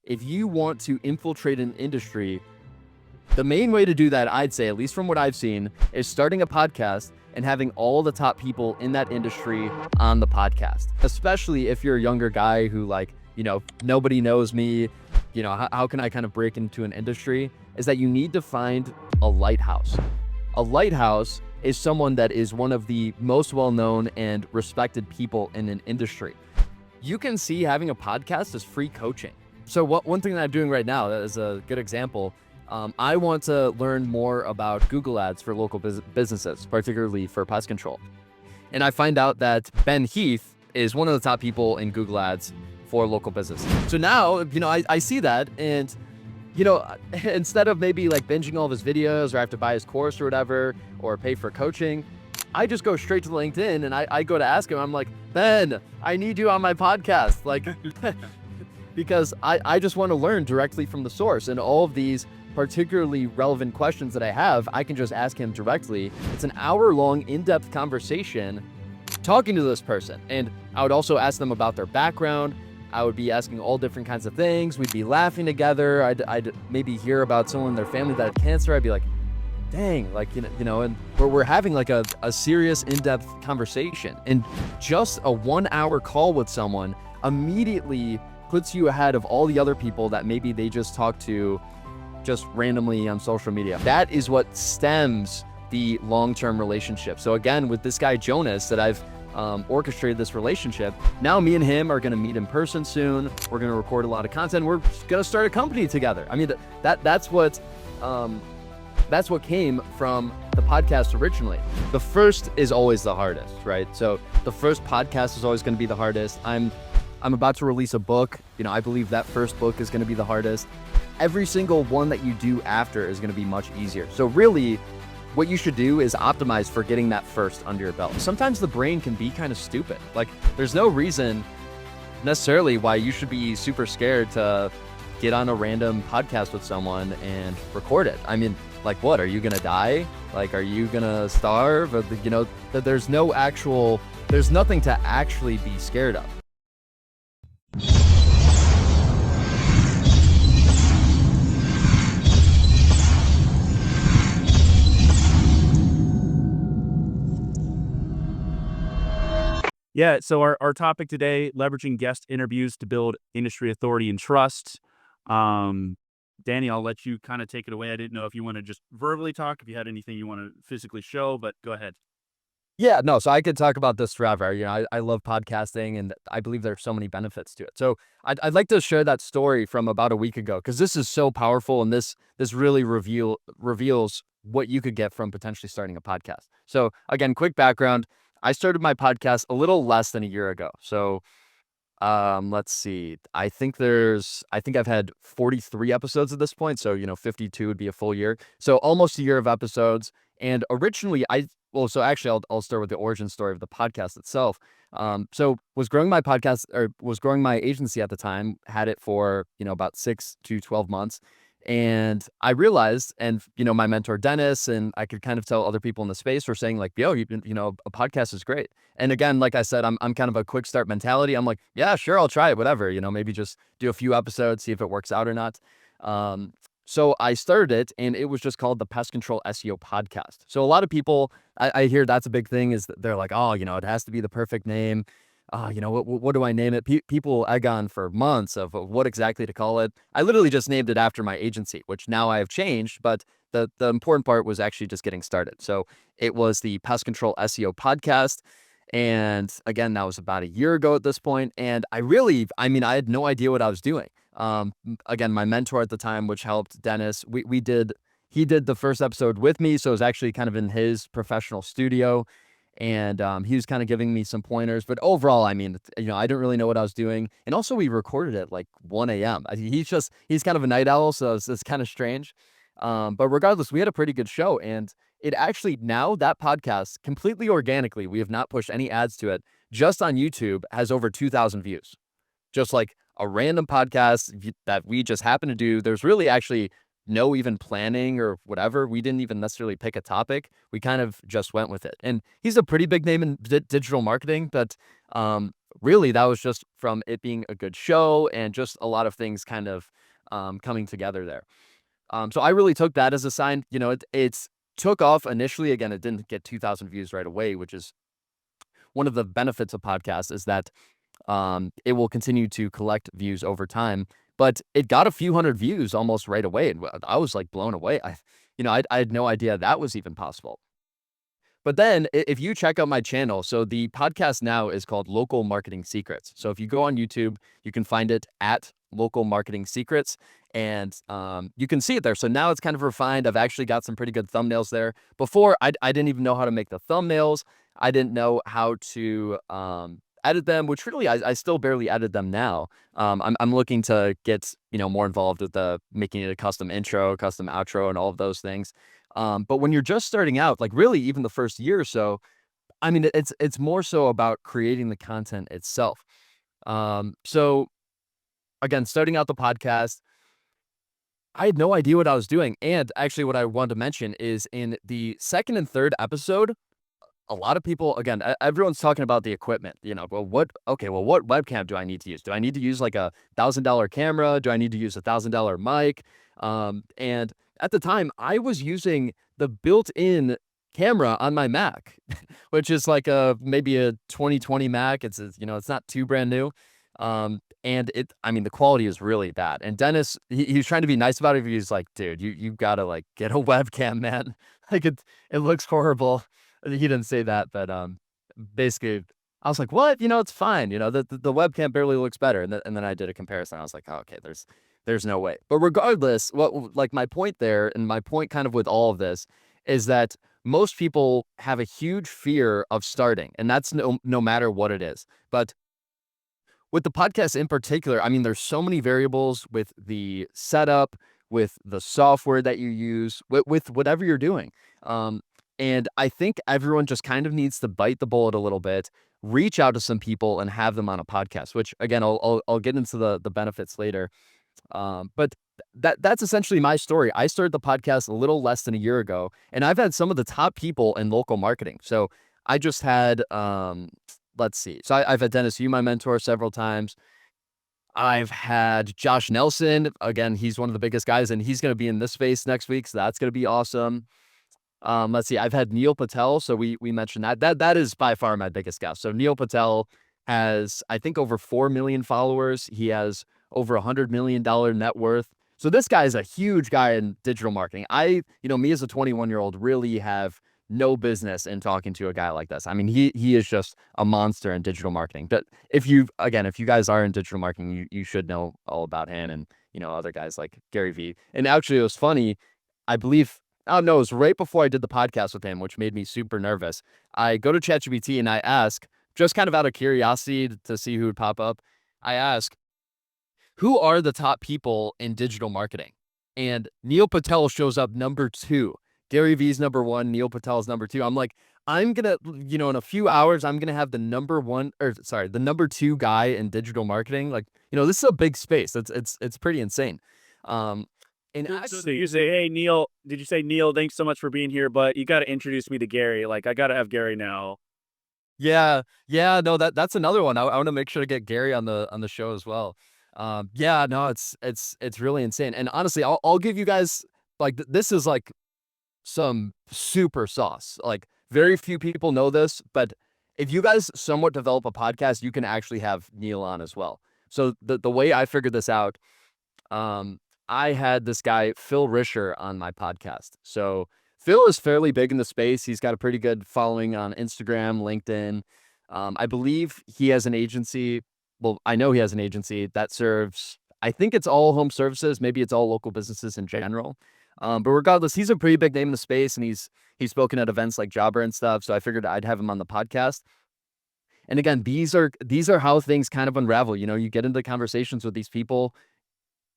if you want to infiltrate an industry, the main way to do that, I'd say, at least from what I've seen, is starting a podcast and having all the top people in that industry on the podcast. Especially if you're a younger guy who, like, nobody knows me, how can I kind of break into an industry? Is that you need to find a lighthouse. A lighthouse is someone that is one of the most well-known and respected people in an industry. You can see having a podcast as free coaching. So one thing that I'm doing right now is a good example. I want to learn more about Google Ads for local businesses, particularly for pest control. And I find out that Ben Heath is one of the top people in Google Ads for local business. So now, I see that, and, instead of maybe like binging all of his videos, or I have to buy his course or whatever, or pay for coaching, I just go straight to LinkedIn and I go to ask him. I'm like, Ben, I need you on my podcast. Like, because I just want to learn directly from the source, and all of these particularly relevant questions that I have, I can just ask him directly. It's an hour-long, in-depth conversation talking to this person. And I would also ask them about their background. I would be asking all different kinds of things. We'd be laughing together. I'd maybe hear about someone in their family that had cancer. I'd be like, dang, like, and we're having like a serious, in-depth conversation. And just a 1 hour call with someone immediately puts you ahead of all the other people that maybe they just talked to just randomly on social media. That is what stems the long-term relationship. So again, with this guy Jonas that I've orchestrated this relationship, now me and him are going to meet in person soon. We're going to record a lot of content. We're going to start a company together. I mean, that's what came from the podcast originally. The first is always the hardest, right? So the first podcast is always going to be the hardest. I'm about to release a book. I believe that first book is going to be the hardest. Every single one that you do after is going to be much easier. So really, what you should do is optimize for getting that first under your belt. Sometimes the brain can be kind of stupid. Like, there's no reason necessarily why you should be super scared to get on a random podcast with someone and record it. I mean, like, what? Are you going to die? Like, are you going to starve? Or, that there's nothing to actually be scared of. Yeah, so our topic today, leveraging guest interviews to build industry authority and trust. Danny, I'll let you kind of take it away. I didn't know if you want to just verbally talk, if you had anything you want to physically show, but go ahead. Yeah, no, so I could talk about this forever. I love podcasting, and I believe there's so many benefits to it. So I'd like to share that story from about a week ago, because this is so powerful, and this really reveals what you could get from potentially starting a podcast. So again, quick background. I started my podcast a little less than a year ago. So let's see. I think I've had 43 episodes at this point. So, 52 would be a full year. So almost a year of episodes. And originally I'll start with the origin story of the podcast itself. So was growing my podcast, or was growing my agency at the time, had it for, about 6 to 12 months. And I realized, and, my mentor, Dennis, and I could kind of tell other people in the space were saying like, yo, a podcast is great. And again, like I said, I'm kind of a quick start mentality. I'm like, yeah, sure, I'll try it, whatever, maybe just do a few episodes, see if it works out or not. So I started it, and it was just called the Pest Control SEO podcast. So a lot of people, I hear that's a big thing, is that they're like, oh, it has to be the perfect name. What do I name it? People egg on for months of what exactly to call it. I literally just named it after my agency, which now I have changed, but the important part was actually just getting started. So it was the Pest Control SEO podcast. And again, that was about a year ago at this point. And I had no idea what I was doing. Again, my mentor at the time, which helped, Dennis, he did the first episode with me. So it was actually kind of in his professional studio. And he was kind of giving me some pointers, but overall, I didn't really know what I was doing. And also, we recorded at like 1 a.m. He's kind of a night owl, so it's kind of strange. But regardless, we had a pretty good show, and it actually, now that podcast, completely organically, we have not pushed any ads to it, just on YouTube, has over 2,000 views. Just like a random podcast that we just happen to do. There's really actually no even planning or whatever. We didn't even necessarily pick a topic. We kind of just went with it. And he's a pretty big name in digital marketing, but really that was just from it being a good show and just a lot of things kind of coming together there. So I really took that as a sign. It's took off initially. Again, it didn't get 2,000 views right away, which is one of the benefits of podcasts is that it will continue to collect views over time. But it got a few hundred views almost right away, and I was like blown away. I had no idea that was even possible. But then if you check out my channel, so the podcast now is called Local Marketing Secrets. So if you go on YouTube, you can find it at Local Marketing Secrets, and you can see it there. So now it's kind of refined. I've actually got some pretty good thumbnails there. Before, I didn't even know how to make the thumbnails. I didn't know how to edit them, which really I still barely edit them now. I'm looking to get more involved with the making it a custom intro, custom outro, and all of those things. But when you're just starting out, like really even the first year or so, I mean, it's more so about creating the content itself. So again, starting out the podcast, I had no idea what I was doing. And actually, what I wanted to mention is in the second and third episode, a lot of people, again, everyone's talking about the equipment. What webcam do I need to use? Do I need to use like $1,000 camera? Do I need to use $1,000 mic? And at the time, I was using the built-in camera on my Mac, which is like maybe a 2020 Mac. It's not too brand new. And I mean, the quality is really bad. And Dennis, he was trying to be nice about it. He's like, dude, you gotta like get a webcam, man. Like it looks horrible. He didn't say that, but basically, I was like, "What? It's fine. The webcam barely looks better." And then I did a comparison. I was like, "Oh, okay, there's no way." But regardless, like my point there, and my point kind of with all of this is that most people have a huge fear of starting, and that's no matter what it is. But with the podcast in particular, I mean, there's so many variables with the setup, with the software that you use, with whatever you're doing. And I think everyone just kind of needs to bite the bullet a little bit, reach out to some people and have them on a podcast, which again, I'll get into the benefits later. But that's essentially my story. I started the podcast a little less than a year ago, and I've had some of the top people in local marketing. So I just had, let's see. So I've had Dennis Yu, my mentor, several times. I've had Josh Nelson. Again, he's one of the biggest guys, and he's going to be in this space next week. So that's going to be awesome. Let's see. I've had Neil Patel. So we mentioned that. That is by far my biggest guest. So Neil Patel has, I think, over 4 million followers. He has over $100 million net worth. So this guy is a huge guy in digital marketing. Me as a 21-year-old really have no business in talking to a guy like this. I mean, he is just a monster in digital marketing. But if you guys are in digital marketing, you should know all about him and, other guys like Gary Vee. And actually, it was funny. I believe, oh no, it was right before I did the podcast with him, which made me super nervous. I go to ChatGPT and I ask, just kind of out of curiosity to see who would pop up, I ask, who are the top people in digital marketing? And Neil Patel shows up number 2. Gary Vee's number 1, Neil Patel's number 2. I'm like, I'm going to, in a few hours, I'm going to have the number 2 guy in digital marketing. Like, this is a big space. It's pretty insane. And So you say, hey, Neil, did you say, Neil, thanks so much for being here, but you got to introduce me to Gary. Like, I got to have Gary now. Yeah, no, that's another one. I want to make sure to get Gary on the show as well. Yeah, no, it's really insane. And honestly, I'll give you guys like this is like some super sauce. Like very few people know this, but if you guys somewhat develop a podcast, you can actually have Neil on as well. So the way I figured this out, I had this guy Phil Risher on my podcast. So Phil is fairly big in the space. He's got a pretty good following on Instagram, LinkedIn. I believe he has an agency. Well, I know he has an agency that serves, I think it's all home services. Maybe it's all local businesses in general. But regardless, he's a pretty big name in the space, and he's spoken at events like Jobber and stuff. So I figured I'd have him on the podcast. And again, these are how things kind of unravel. You get into conversations with these people.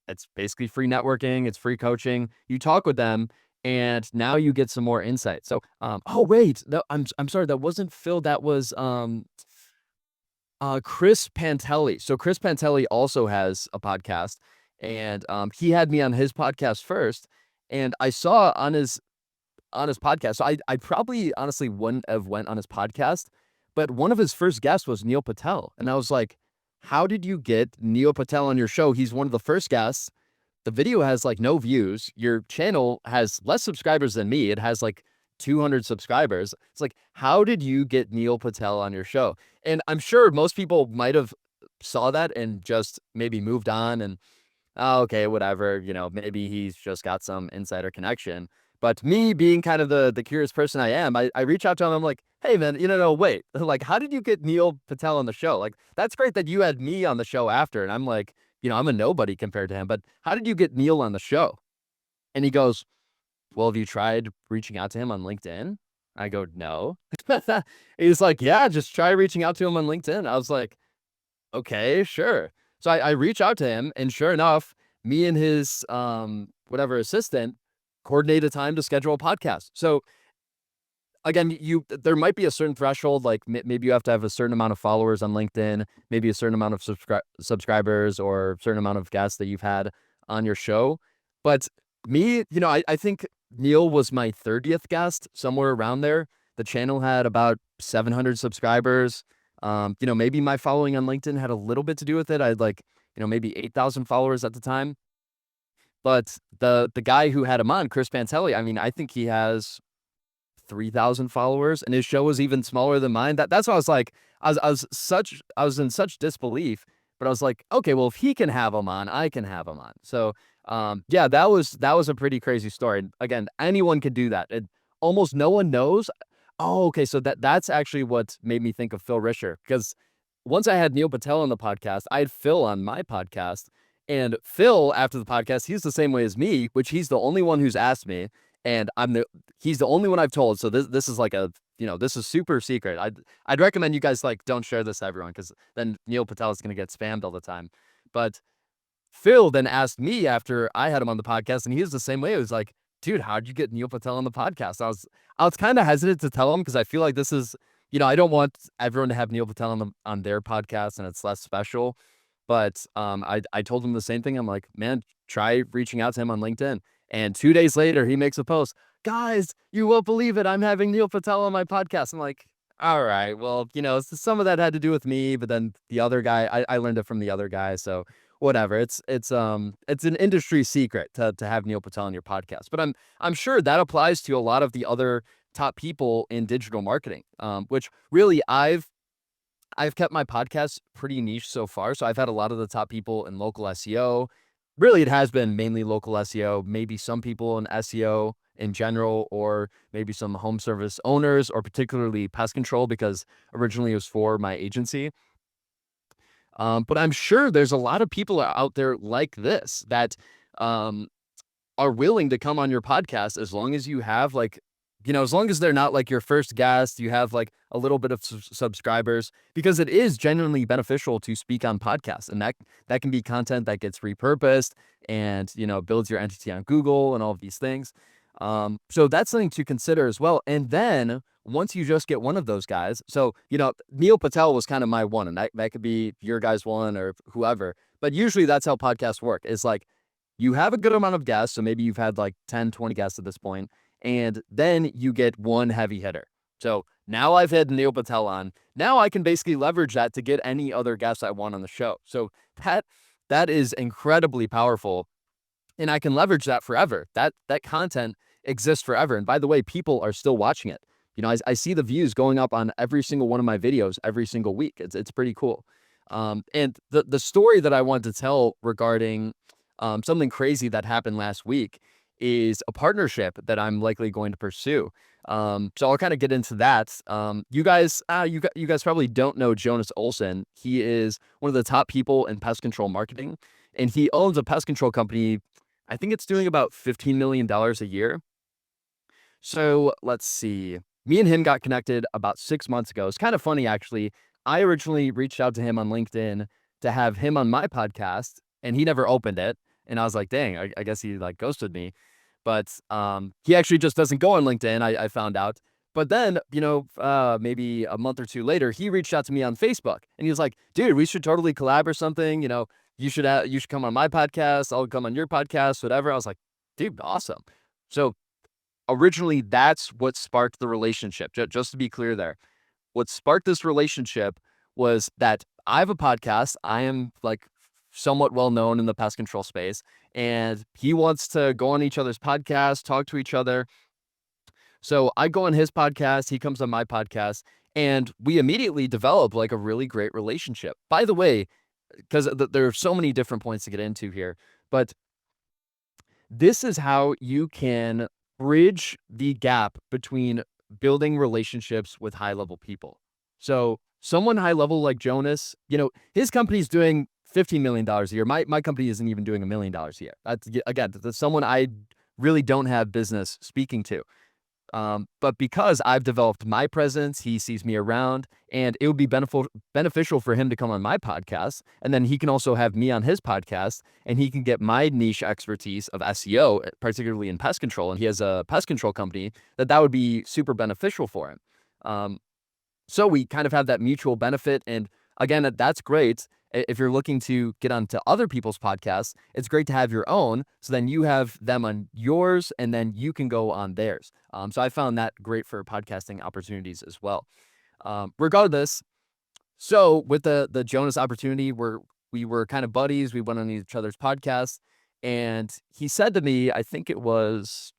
It's basically free networking. It's free coaching. You talk with them, and now you get some more insight. So, oh wait, no, I'm sorry, that wasn't Phil. That was Chris Pantelli. So Chris Pantelli also has a podcast, and he had me on his podcast first, and I saw on his podcast. So I probably honestly wouldn't have went on his podcast, but one of his first guests was Neil Patel. And I was like, how did you get Neil Patel on your show? He's one of the first guests. The video has like no views. Your channel has less subscribers than me. It has like 200 subscribers. It's like, how did you get Neil Patel on your show? And I'm sure most people might have saw that and just maybe moved on and, oh, okay, whatever, maybe he's just got some insider connection. But me being kind of the curious person I am, I reach out to him. I'm like, hey man, no, wait, like, how did you get Neil Patel on the show? Like, that's great that you had me on the show after. And I'm like, I'm a nobody compared to him, but how did you get Neil on the show? And he goes, well, have you tried reaching out to him on LinkedIn? I go, no. He's like, yeah, just try reaching out to him on LinkedIn. I was like, okay, sure. So I reach out to him, and sure enough, me and his whatever assistant coordinate a time to schedule a podcast. So again, there might be a certain threshold, like maybe you have to have a certain amount of followers on LinkedIn, maybe a certain amount of subscribers or a certain amount of guests that you've had on your show. But me, I think Neil was my 30th guest, somewhere around there. The channel had about 700 subscribers. Maybe my following on LinkedIn had a little bit to do with it. I had like, maybe 8,000 followers at the time. But the guy who had him on, Chris Pantelli, I mean, I think he has 3,000 followers, and his show was even smaller than mine. That's why I was like, I was in such disbelief, but I was like, okay, well, if he can have him on, I can have him on. So, yeah, that was a pretty crazy story. And again, anyone could do that. Almost no one knows. Oh, okay. So that's actually what made me think of Phil Risher, because once I had Neil Patel on the podcast, I had Phil on my podcast, and Phil, after the podcast, he's the same way as me, which he's the only one who's asked me, and he's the only one I've told. So this is like this is super secret. I'd recommend you guys like don't share this to everyone, because then Neil Patel is going to get spammed all the time. But Phil then asked me after I had him on the podcast, and he was the same way. It was like, dude, how'd you get Neil Patel on the podcast? I was kind of hesitant to tell him, because I feel like this is, I don't want everyone to have Neil Patel on their podcast and it's less special. But I told him the same thing. I'm like, man, try reaching out to him on LinkedIn. And 2 days later, he makes a post. Guys, you won't believe it, I'm having Neil Patel on my podcast. I'm like, all right, well, some of that had to do with me, but then the other guy, I learned it from the other guy. So whatever. It's an industry secret to have Neil Patel on your podcast. But I'm sure that applies to a lot of the other top people in digital marketing. Which really I've kept my podcast pretty niche so far. So I've had a lot of the top people in local SEO. Really, it has been mainly local SEO, maybe some people in SEO in general, or maybe some home service owners, or particularly pest control, because originally it was for my agency. But I'm sure there's a lot of people out there like this that are willing to come on your podcast, as long as you have like, as long as they're not like your first guest, you have like a little bit of subscribers, because it is genuinely beneficial to speak on podcasts, and that can be content that gets repurposed and, builds your entity on Google and all of these things. So that's something to consider as well. And then once you just get one of those guys, so, Neil Patel was kind of my one, and that could be your guy's one or whoever, but usually that's how podcasts work. Is like, you have a good amount of guests. So maybe you've had like 10, 20 guests at this point, and then you get one heavy hitter. So now I've had Neil Patel on. Now I can basically leverage that to get any other guests I want on the show. So that is incredibly powerful, and I can leverage that forever. That content exists forever. And by the way, people are still watching it. I see the views going up on every single one of my videos every single week. It's pretty cool. And the story that I wanted to tell regarding something crazy that happened last week is a partnership that I'm likely going to pursue. So I'll kind of get into that. You guys probably don't know Jonas Olson. He is one of the top people in pest control marketing, and he owns a pest control company. I think it's doing about $15 million a year. So let's see. Me and him got connected about 6 months ago. It's kind of funny, actually. I originally reached out to him on LinkedIn to have him on my podcast, and he never opened it. And I was like, dang, I guess he like ghosted me. But he actually just doesn't go on LinkedIn, I found out. But then, maybe a month or two later, he reached out to me on Facebook, and he was like, dude, we should totally collab or something. You should come on my podcast. I'll come on your podcast, whatever. I was like, dude, awesome. So originally, that's what sparked the relationship. Just to be clear there. what sparked this relationship was that I have a podcast. I am like somewhat well known in the pest control space, and he wants to go on each other's podcasts, talk to each other. So I go on his podcast, he comes on my podcast, and we immediately develop like a really great relationship. By the way, because there are so many different points to get into here, but this is how you can bridge the gap between building relationships with high level people. So, someone high level like Jonas, his company's doing $15 million a year. My company isn't even doing $1 million a year. Again, that's someone I really don't have business speaking to. But because I've developed my presence, he sees me around, and it would be beneficial for him to come on my podcast. And then he can also have me on his podcast, and he can get my niche expertise of SEO, particularly in pest control. And he has a pest control company that would be super beneficial for him. So we kind of have that mutual benefit. And again, that's great. If you're looking to get onto other people's podcasts, it's great to have your own. So then you have them on yours, and then you can go on theirs. So I found that great for podcasting opportunities as well. Regardless, so with the Jonas opportunity, we were kind of buddies. We went on each other's podcasts, and he said to me, I think it was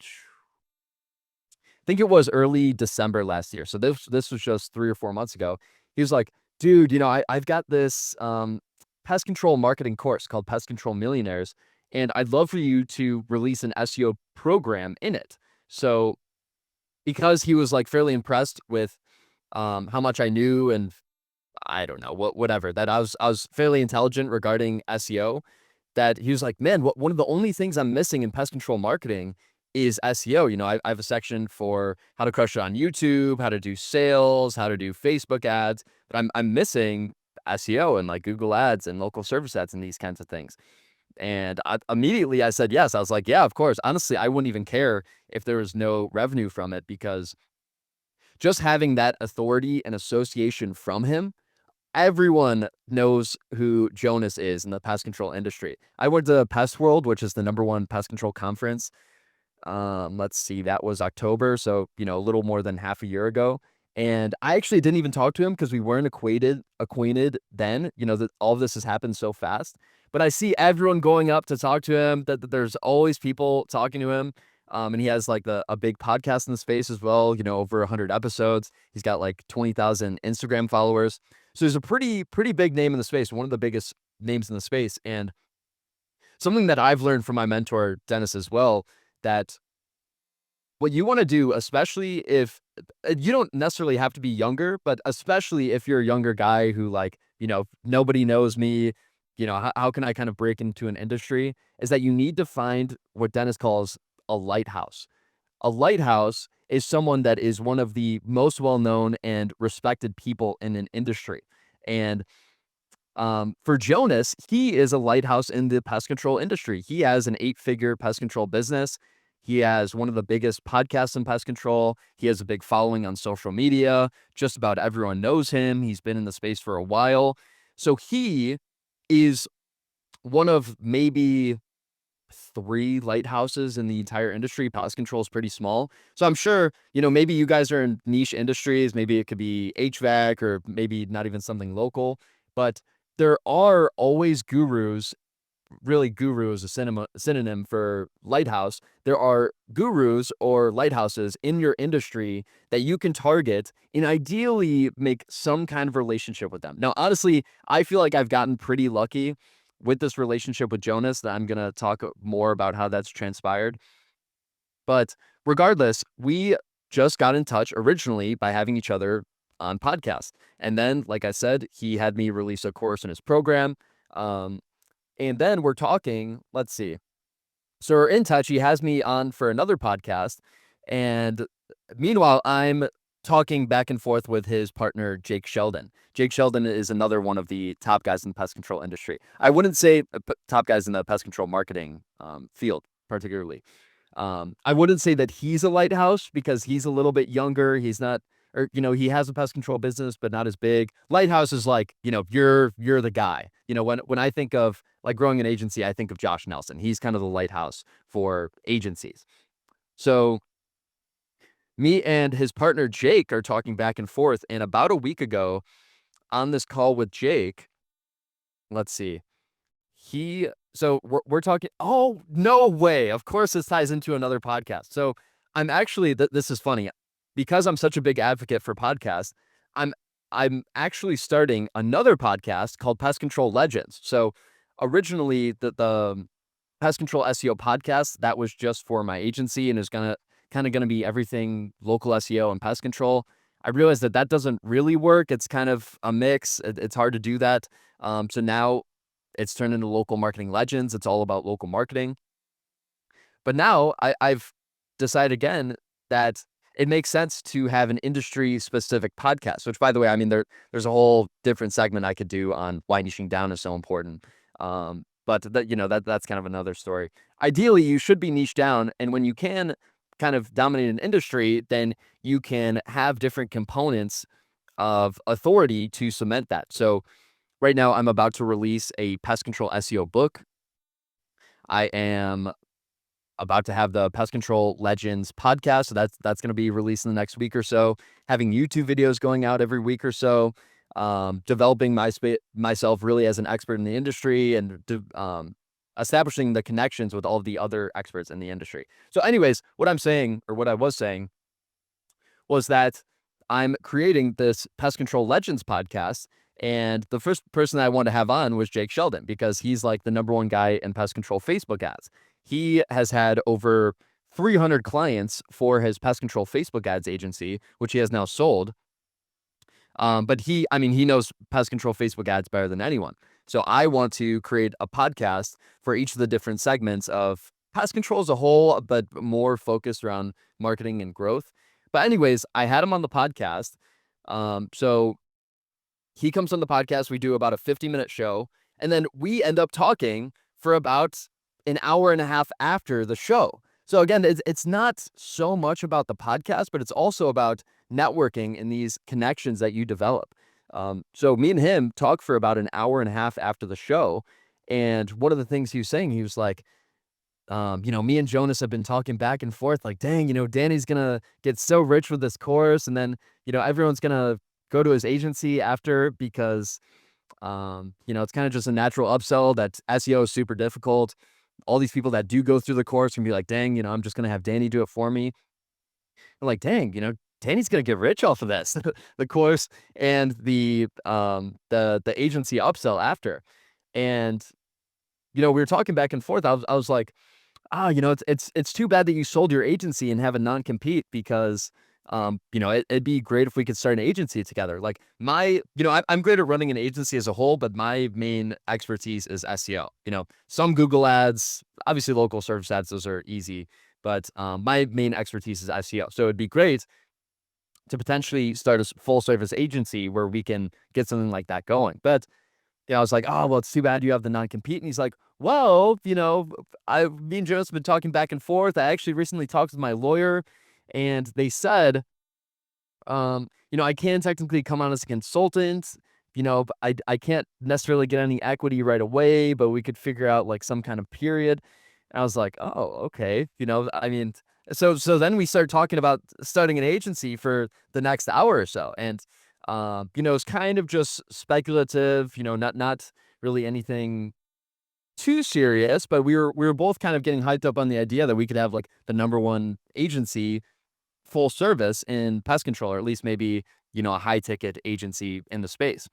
early December last year. So this was just 3 or 4 months ago. He was like, dude, I've got this pest control marketing course called Pest Control Millionaires, and I'd love for you to release an SEO program in it. So because he was like fairly impressed with how much I knew, and I don't know, whatever, that I was fairly intelligent regarding SEO, that he was like, man, one of the only things I'm missing in pest control marketing is SEO. I have a section for how to crush it on YouTube, how to do sales, how to do Facebook ads, but I'm missing SEO and like Google ads and local service ads and these kinds of things. And immediately I said yes. I was like, yeah, of course. Honestly, I wouldn't even care if there was no revenue from it, because just having that authority and association from him, everyone knows who Jonas is in the pest control industry. I went to Pest World, which is the #1 pest control conference. Let's see, that was October, so a little more than half a year ago. And I actually didn't even talk to him because we weren't acquainted then. That all of this has happened so fast. But I see everyone going up to talk to him. That there's always people talking to him. And he has like a big podcast in the space as well. Over 100 episodes. He's got like 20,000 Instagram followers. So he's a pretty big name in the space. One of the biggest names in the space. And something that I've learned from my mentor Dennis as well, that what you want to do, especially if you don't necessarily have to be younger, but especially if you're a younger guy who nobody knows me, how can I kind of break into an industry, is that you need to find what Dennis calls a lighthouse. A lighthouse is someone that is one of the most well-known and respected people in an industry. And for Jonas, he is a lighthouse in the pest control industry. He has an 8-figure pest control business. He has one of the biggest podcasts in pest control. He has a big following on social media. Just about everyone knows him. He's been in the space for a while. So he is one of maybe 3 lighthouses in the entire industry. Pest control is pretty small. So I'm sure, maybe you guys are in niche industries. Maybe it could be HVAC, or maybe not even something local. But there are always gurus. Really, guru is a synonym for lighthouse. There are gurus or lighthouses in your industry that you can target and ideally make some kind of relationship with them. Now, honestly, I feel like I've gotten pretty lucky with this relationship with Jonas, that I'm going to talk more about how that's transpired. But regardless, we just got in touch originally by having each other on podcasts. And then, like I said, he had me release a course in his program. And then we're talking, let's see. So we're in touch. He has me on for another podcast. And meanwhile, I'm talking back and forth with his partner, Jake Sheldon. Jake Sheldon is another one of the top guys in the pest control industry. I wouldn't say top guys in the pest control marketing field, particularly. I wouldn't say that he's a lighthouse, because he's a little bit younger. He's not, or, he has a pest control business, but not as big. Lighthouse is like, you're the guy. When I think of like growing an agency, I think of Josh Nelson. He's kind of the lighthouse for agencies. So me and his partner Jake are talking back and forth. And about a week ago, on this call with Jake, let's see, we're talking. Oh, no way! Of course, this ties into another podcast. So I'm actually this is funny because I'm such a big advocate for podcasts. I'm I'm actually starting another podcast called Pest Control Legends. So originally, the Pest Control SEO podcast that was just for my agency and is gonna be everything local SEO and pest control. I realized that doesn't really work. It's kind of a mix. It's hard to do that. So now it's turned into Local Marketing Legends. It's all about local marketing. But now I've decided again that it makes sense to have an industry specific podcast, which by the way, I mean, there's a whole different segment I could do on why niching down is so important. But that's kind of another story. Ideally, you should be niche down. And when you can kind of dominate an industry, then you can have different components of authority to cement that. So right now I'm about to release a pest control SEO book. I am about to have the Pest Control Legends podcast. So that's going to be released in the next week or so. Having YouTube videos going out every week or so. Developing myself really as an expert in the industry and establishing the connections with all of the other experts in the industry. So anyways, what I'm saying, or what I was saying, was that I'm creating this Pest Control Legends podcast. And the first person I wanted to have on was Jake Sheldon, because he's like the number one guy in pest control Facebook ads. He has had over 300 clients for his pest control Facebook ads agency, which he has now sold. But he knows pest control Facebook ads better than anyone. So I want to create a podcast for each of the different segments of pest control as a whole, but more focused around marketing and growth. But anyways, I had him on the podcast. So he comes on the podcast. We do about a 50-minute show, and then we end up talking for about an hour and a half after the show. So again, it's not so much about the podcast, but it's also about networking and these connections that you develop. So me and him talk for about an hour and a half after the show. And one of the things he was saying, he was like, me and Jonas have been talking back and forth, like, dang, Danny's gonna get so rich with this course. And then, everyone's gonna go to his agency after because, it's kind of just a natural upsell that SEO is super difficult. All these people that do go through the course can be like, dang, I'm just going to have Danny do it for me. I'm like, dang, Danny's going to get rich off of this, the course and the agency upsell after. And, we were talking back and forth. I was like, it's too bad that you sold your agency and have a non-compete because, it'd be great if we could start an agency together. Like I'm great at running an agency as a whole, but my main expertise is SEO. Some Google ads, obviously local service ads, those are easy, but my main expertise is SEO. So it'd be great to potentially start a full service agency where we can get something like that going. But I was like, oh, well, it's too bad you have the non-compete. And he's like, well, me and Jonas have been talking back and forth. I actually recently talked with my lawyer, and they said, I can technically come on as a consultant. But I can't necessarily get any equity right away, but we could figure out like some kind of period. And I was like, oh, okay. So then we started talking about starting an agency for the next hour or so. And, it's kind of just speculative, not really anything too serious, but we were both kind of getting hyped up on the idea that we could have like the number one agency full service in pest control, or at least maybe, a high ticket agency in the space.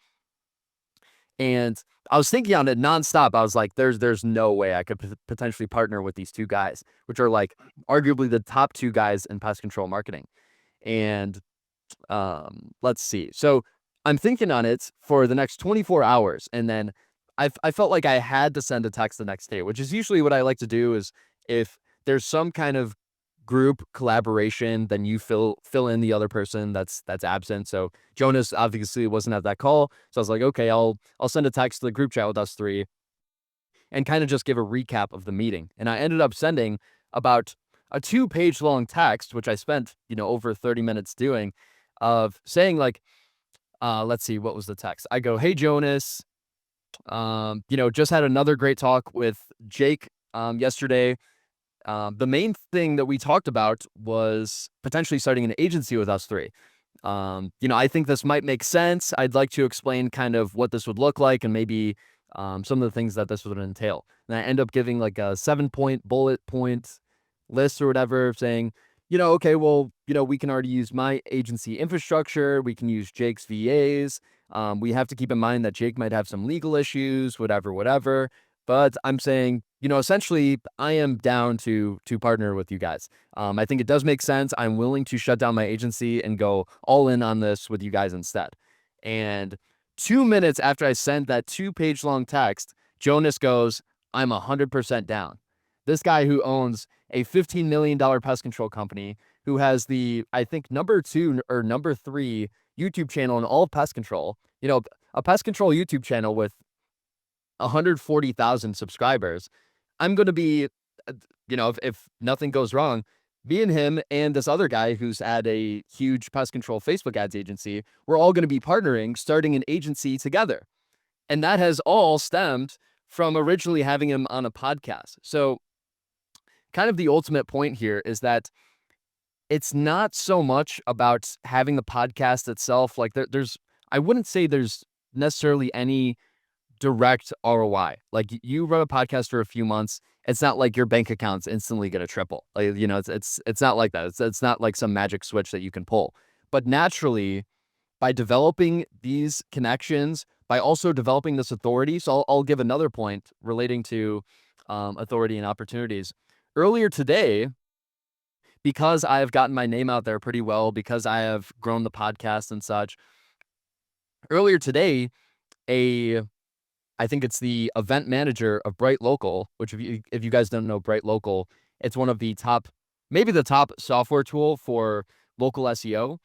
And I was thinking on it nonstop. I was like, there's no way I could potentially partner with these two guys, which are like arguably the top two guys in pest control marketing. And let's see. So I'm thinking on it for the next 24 hours. And then I felt like I had to send a text the next day, which is usually what I like to do. Is if there's some kind of group collaboration, then you fill in the other person that's absent. So Jonas obviously wasn't at that call. So I was like, okay, I'll send a text to the group chat with us three and kind of just give a recap of the meeting. And I ended up sending about a 2-page long text, which I spent, over 30 minutes doing, of saying like, let's see, what was the text? I go, hey, Jonas, just had another great talk with Jake yesterday. The main thing that we talked about was potentially starting an agency with us three. I think this might make sense. I'd like to explain kind of what this would look like and maybe some of the things that this would entail. And I end up giving like a 7-point bullet point list or whatever, saying, okay, well, we can already use my agency infrastructure. We can use Jake's VAs. We have to keep in mind that Jake might have some legal issues, whatever. But I'm saying, essentially, I am down to partner with you guys. I think it does make sense. I'm willing to shut down my agency and go all in on this with you guys instead. And 2 minutes after I sent that 2-page long text, Jonas goes, I'm 100% down. This guy who owns a $15 million pest control company, who has the, I think, number 2 or number 3 YouTube channel in all of pest control, a pest control YouTube channel with 140,000 subscribers. I'm going to be, if nothing goes wrong, me and him and this other guy who's at a huge pest control Facebook ads agency, we're all going to be partnering, starting an agency together. And that has all stemmed from originally having him on a podcast. So kind of the ultimate point here is that it's not so much about having the podcast itself. Like I wouldn't say there's necessarily any direct ROI. Like you run a podcast for a few months, it's not like your bank account's instantly going to triple. Like, it's not like that. It's not like some magic switch that you can pull. But naturally, by developing these connections, by also developing this authority. So I'll give another point relating to authority and opportunities. Earlier today, because I have gotten my name out there pretty well, because I have grown the podcast and such, earlier today, I think it's the event manager of Bright Local, which if you guys don't know Bright Local, it's one of the top, maybe the top software tool for local SEO.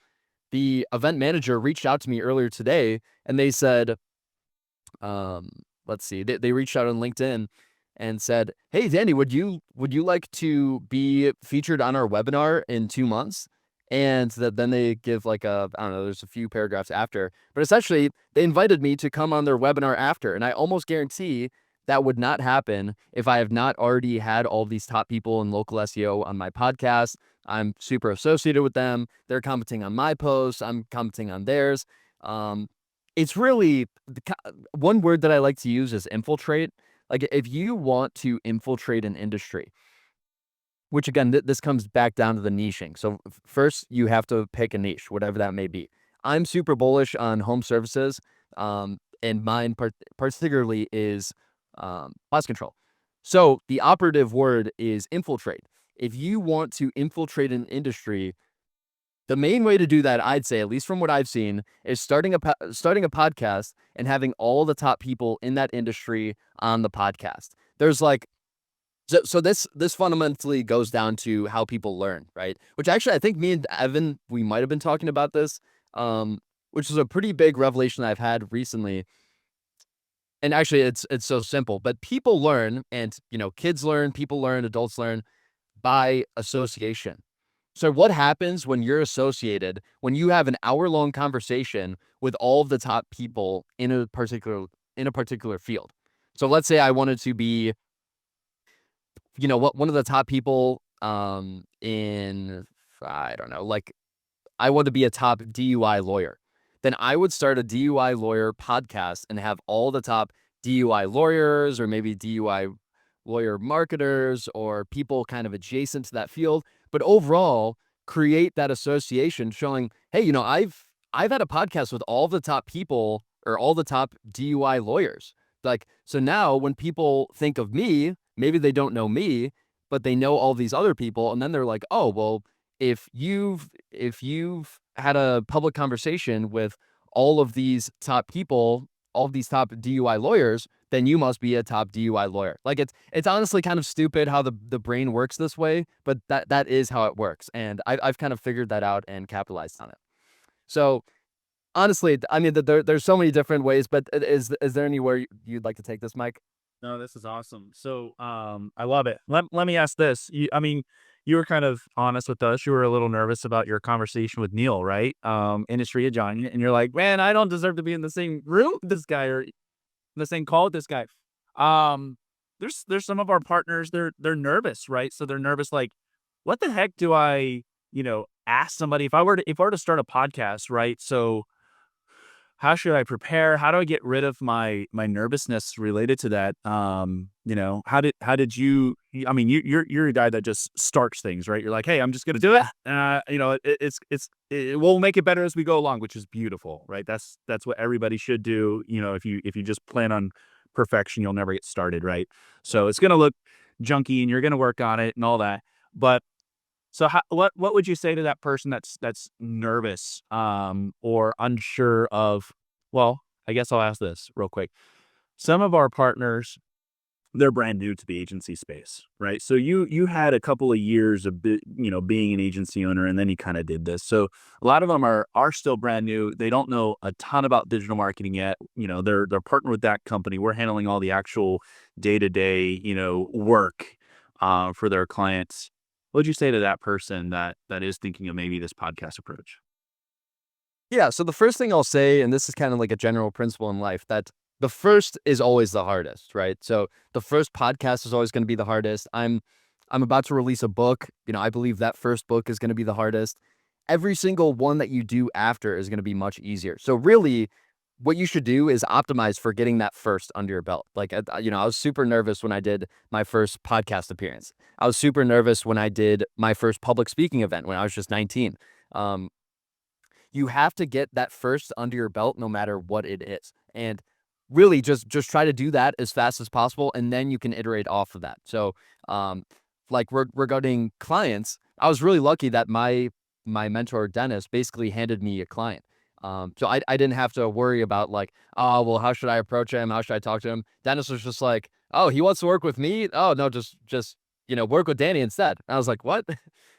The event manager reached out to me earlier today and they said, let's see, they reached out on LinkedIn and said, hey, Danny, would you like to be featured on our webinar in 2 months? And then they give like I don't know, there's a few paragraphs after, but essentially they invited me to come on their webinar after. And I almost guarantee that would not happen if I have not already had all these top people in local SEO on my podcast. I'm super associated with them. They're commenting on my posts. I'm commenting on theirs. It's really one word that I like to use is infiltrate. Like if you want to infiltrate an industry, which again, this comes back down to the niching. So first you have to pick a niche, whatever that may be. I'm super bullish on home services. And mine particularly is pest control. So the operative word is infiltrate. If you want to infiltrate an industry, the main way to do that, I'd say, at least from what I've seen, is starting a podcast and having all the top people in that industry on the podcast. There's like, so this fundamentally goes down to how people learn, right? Which actually, I think me and Evan, we might have been talking about this, which is a pretty big revelation I've had recently. And actually, it's so simple, but people learn, and kids learn, people learn, adults learn by association. So what happens when you're associated, when you have an hour-long conversation with all of the top people in a particular field? So let's say I wanted to be, one of the top people in, I don't know, like I want to be a top DUI lawyer. Then I would start a DUI lawyer podcast and have all the top DUI lawyers or maybe DUI lawyer marketers or people kind of adjacent to that field. But overall, create that association showing, hey, I've had a podcast with all the top people or all the top DUI lawyers. Like, so now when people think of me, maybe they don't know me, but they know all these other people. And then they're like, oh, well, if you've had a public conversation with all of these top people, all of these top DUI lawyers, then you must be a top DUI lawyer. Like it's honestly kind of stupid how the brain works this way, but that is how it works. And I've kind of figured that out and capitalized on it. So honestly, I mean, there's so many different ways, but is there anywhere you'd like to take this, Mike? No, this is awesome. So, I love it. Let me ask this. You were kind of honest with us. You were a little nervous about your conversation with Neil, right? Industry giant, and you're like, man, I don't deserve to be in the same room with this guy or in the same call with this guy. there's some of our partners, they're nervous, right? So they're nervous, like, what the heck do I, ask somebody if I were to start a podcast, right? So how should I prepare? How do I get rid of my nervousness related to that? How did you? I mean, you're a guy that just starts things, right? You're like, hey, I'm just gonna do it. We'll make it better as we go along, which is beautiful, right? That's what everybody should do. If you just plan on perfection, you'll never get started, right? So it's gonna look junky, and you're gonna work on it and all that. But so what would you say to that person that's nervous, or unsure of, well, I guess I'll ask this real quick. Some of our partners, they're brand new to the agency space, right? So you had a couple of years of being an agency owner, and then you kind of did this. So a lot of them are still brand new. They don't know a ton about digital marketing yet. They're partnered with that company. We're handling all the actual day-to-day, work for their clients. What would you say to that person that is thinking of maybe this podcast approach? Yeah, so the first thing I'll say, and this is kind of like a general principle in life, that the first is always the hardest, right? So the first podcast is always going to be the hardest. I'm about to release a book. I believe that first book is going to be the hardest. Every single one that you do after is going to be much easier. So really, what you should do is optimize for getting that first under your belt. Like, I was super nervous when I did my first podcast appearance. I was super nervous when I did my first public speaking event when I was just 19. Um, you have to get that first under your belt no matter what it is. And really just try to do that as fast as possible, and then you can iterate off of that. So, like regarding clients, I was really lucky that my mentor Dennis basically handed me a client. So I didn't have to worry about like, oh well, how should I approach him? How should I talk to him? Dennis was just like, oh, he wants to work with me. Oh no, just work with Danny instead. And I was like, what?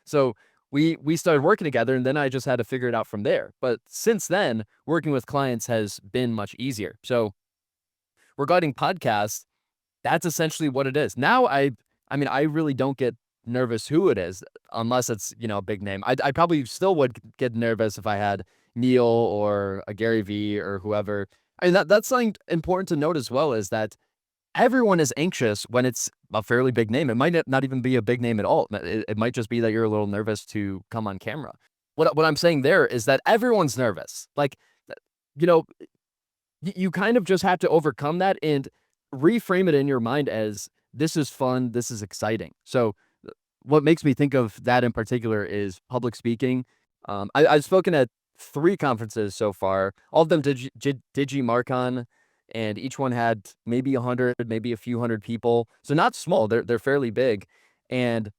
So we started working together, and then I just had to figure it out from there. But since then, working with clients has been much easier. So regarding podcasts, that's essentially what it is. Now I mean, I really don't get nervous who it is unless it's, a big name. I probably still would get nervous if I had Neil or a Gary V or whoever. I mean, that's something important to note as well, is that everyone is anxious when it's a fairly big name. It might not even be a big name at all. It might just be that you're a little nervous to come on camera. What I'm saying there is that everyone's nervous. Like, you know, you kind of just have to overcome that and reframe it in your mind as, this is fun, this is exciting. So what makes me think of that in particular is public speaking. I've spoken at 3 conferences so far. All of them Digimarcon, and each one had maybe 100, maybe a few hundred people. So not small, they're fairly big. And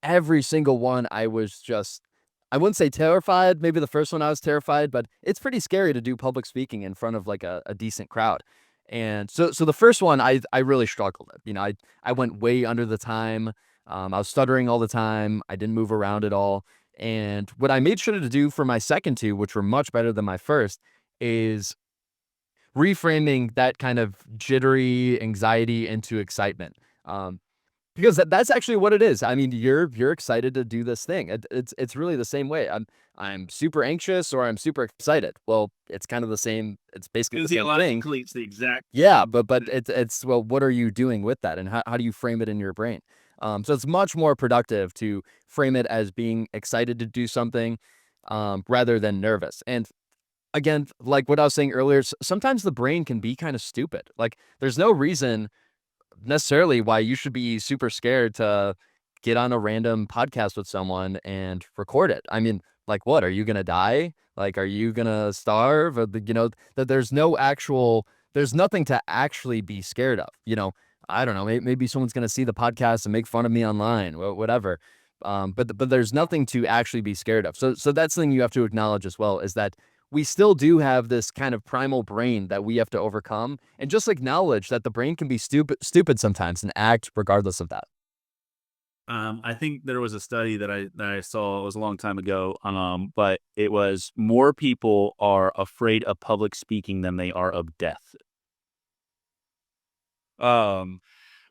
every single one, I wouldn't say terrified. Maybe the first one I was terrified, but it's pretty scary to do public speaking in front of like a decent crowd. And so the first one I really struggled with. I went way under the time. I was stuttering all the time. I didn't move around at all. And what I made sure to do for my second 2, which were much better than my first, is reframing that kind of jittery anxiety into excitement. Because that's actually what it is. I mean, you're excited to do this thing. It's really the same way. I'm super anxious or I'm super excited. Well, it's kind of the same. It's basically the same thing. It's the exact Yeah, but it's well, what are you doing with that, and how do you frame it in your brain? So it's much more productive to frame it as being excited to do something, rather than nervous. And again, like what I was saying earlier, sometimes the brain can be kind of stupid. Like, there's no reason necessarily why you should be super scared to get on a random podcast with someone and record it. I mean, like, what? Are you gonna die? Like, are you gonna starve? Or that there's nothing to actually be scared of. I don't know. Maybe someone's gonna see the podcast and make fun of me online, whatever. But there's nothing to actually be scared of. So that's something you have to acknowledge as well, is that we still do have this kind of primal brain that we have to overcome, and just acknowledge that the brain can be stupid sometimes and act regardless of that. I think there was a study that I saw, it was a long time ago, but it was more people are afraid of public speaking than they are of death. Um,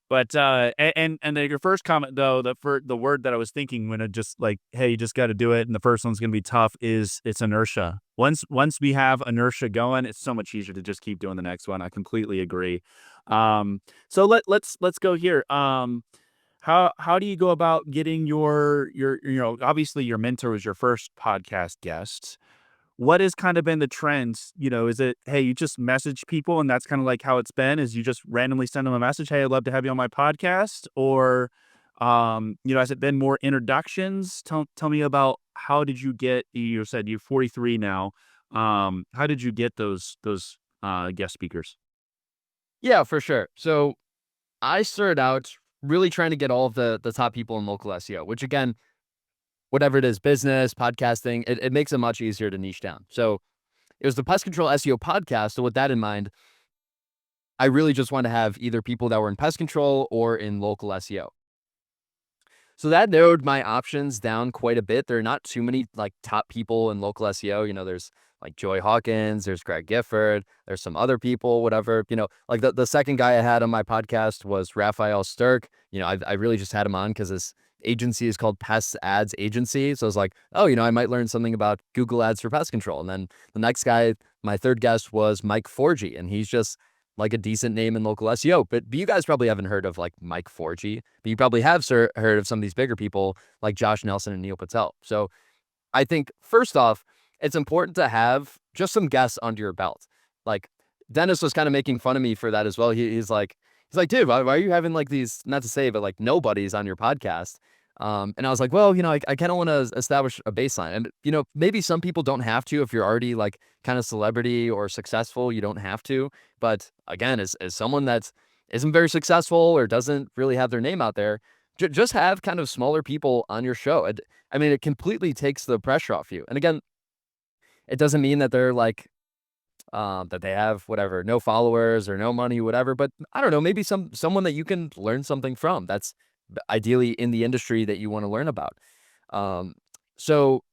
but and then your first comment though, the word that I was thinking when it just like, hey, you just got to do it, and the first one's gonna be tough, is it's inertia. Once we have inertia going, it's so much easier to just keep doing the next one. I completely agree. So let's go here. How do you go about getting your obviously your mentor was your first podcast guest. What has kind of been the trends? Is it, hey, you just message people and that's kind of like how it's been, is you just randomly send them a message, hey, I'd love to have you on my podcast? Or, has it been more introductions? Tell me about, how did you get, you said you're 43 now. How did you get those guest speakers? Yeah, for sure. So I started out really trying to get all of the top people in local SEO, which again, whatever it is, business, podcasting, it makes it much easier to niche down. So it was the Pest Control SEO podcast. So with that in mind, I really just wanted to have either people that were in pest control or in local SEO. So that narrowed my options down quite a bit. There are not too many like top people in local SEO. There's like Joy Hawkins, there's Greg Gifford, there's some other people, whatever. Like the second guy I had on my podcast was Raphael Sturck. I really just had him on because his agency is called Pest Ads Agency. So I was like, oh, I might learn something about Google Ads for pest control. And then the next guy, my third guest was Mike Forgy, and he's just like a decent name in local SEO. But you guys probably haven't heard of like Mike Forgy, but you probably have heard of some of these bigger people like Josh Nelson and Neil Patel. So I think first off, it's important to have just some guests under your belt. Like Dennis was kind of making fun of me for that as well. He's like, dude, why are you having like these, not to say, but like nobodies on your podcast? And I was like, well, I kind of want to establish a baseline. And, maybe some people don't have to. If you're already like kind of celebrity or successful, you don't have to. But again, as someone that isn't very successful or doesn't really have their name out there, just have kind of smaller people on your show. I mean, it completely takes the pressure off you. And again, it doesn't mean that they're like, that they have whatever, no followers or no money, whatever. But I don't know, maybe someone that you can learn something from. That's ideally in the industry that you want to learn about. Um, so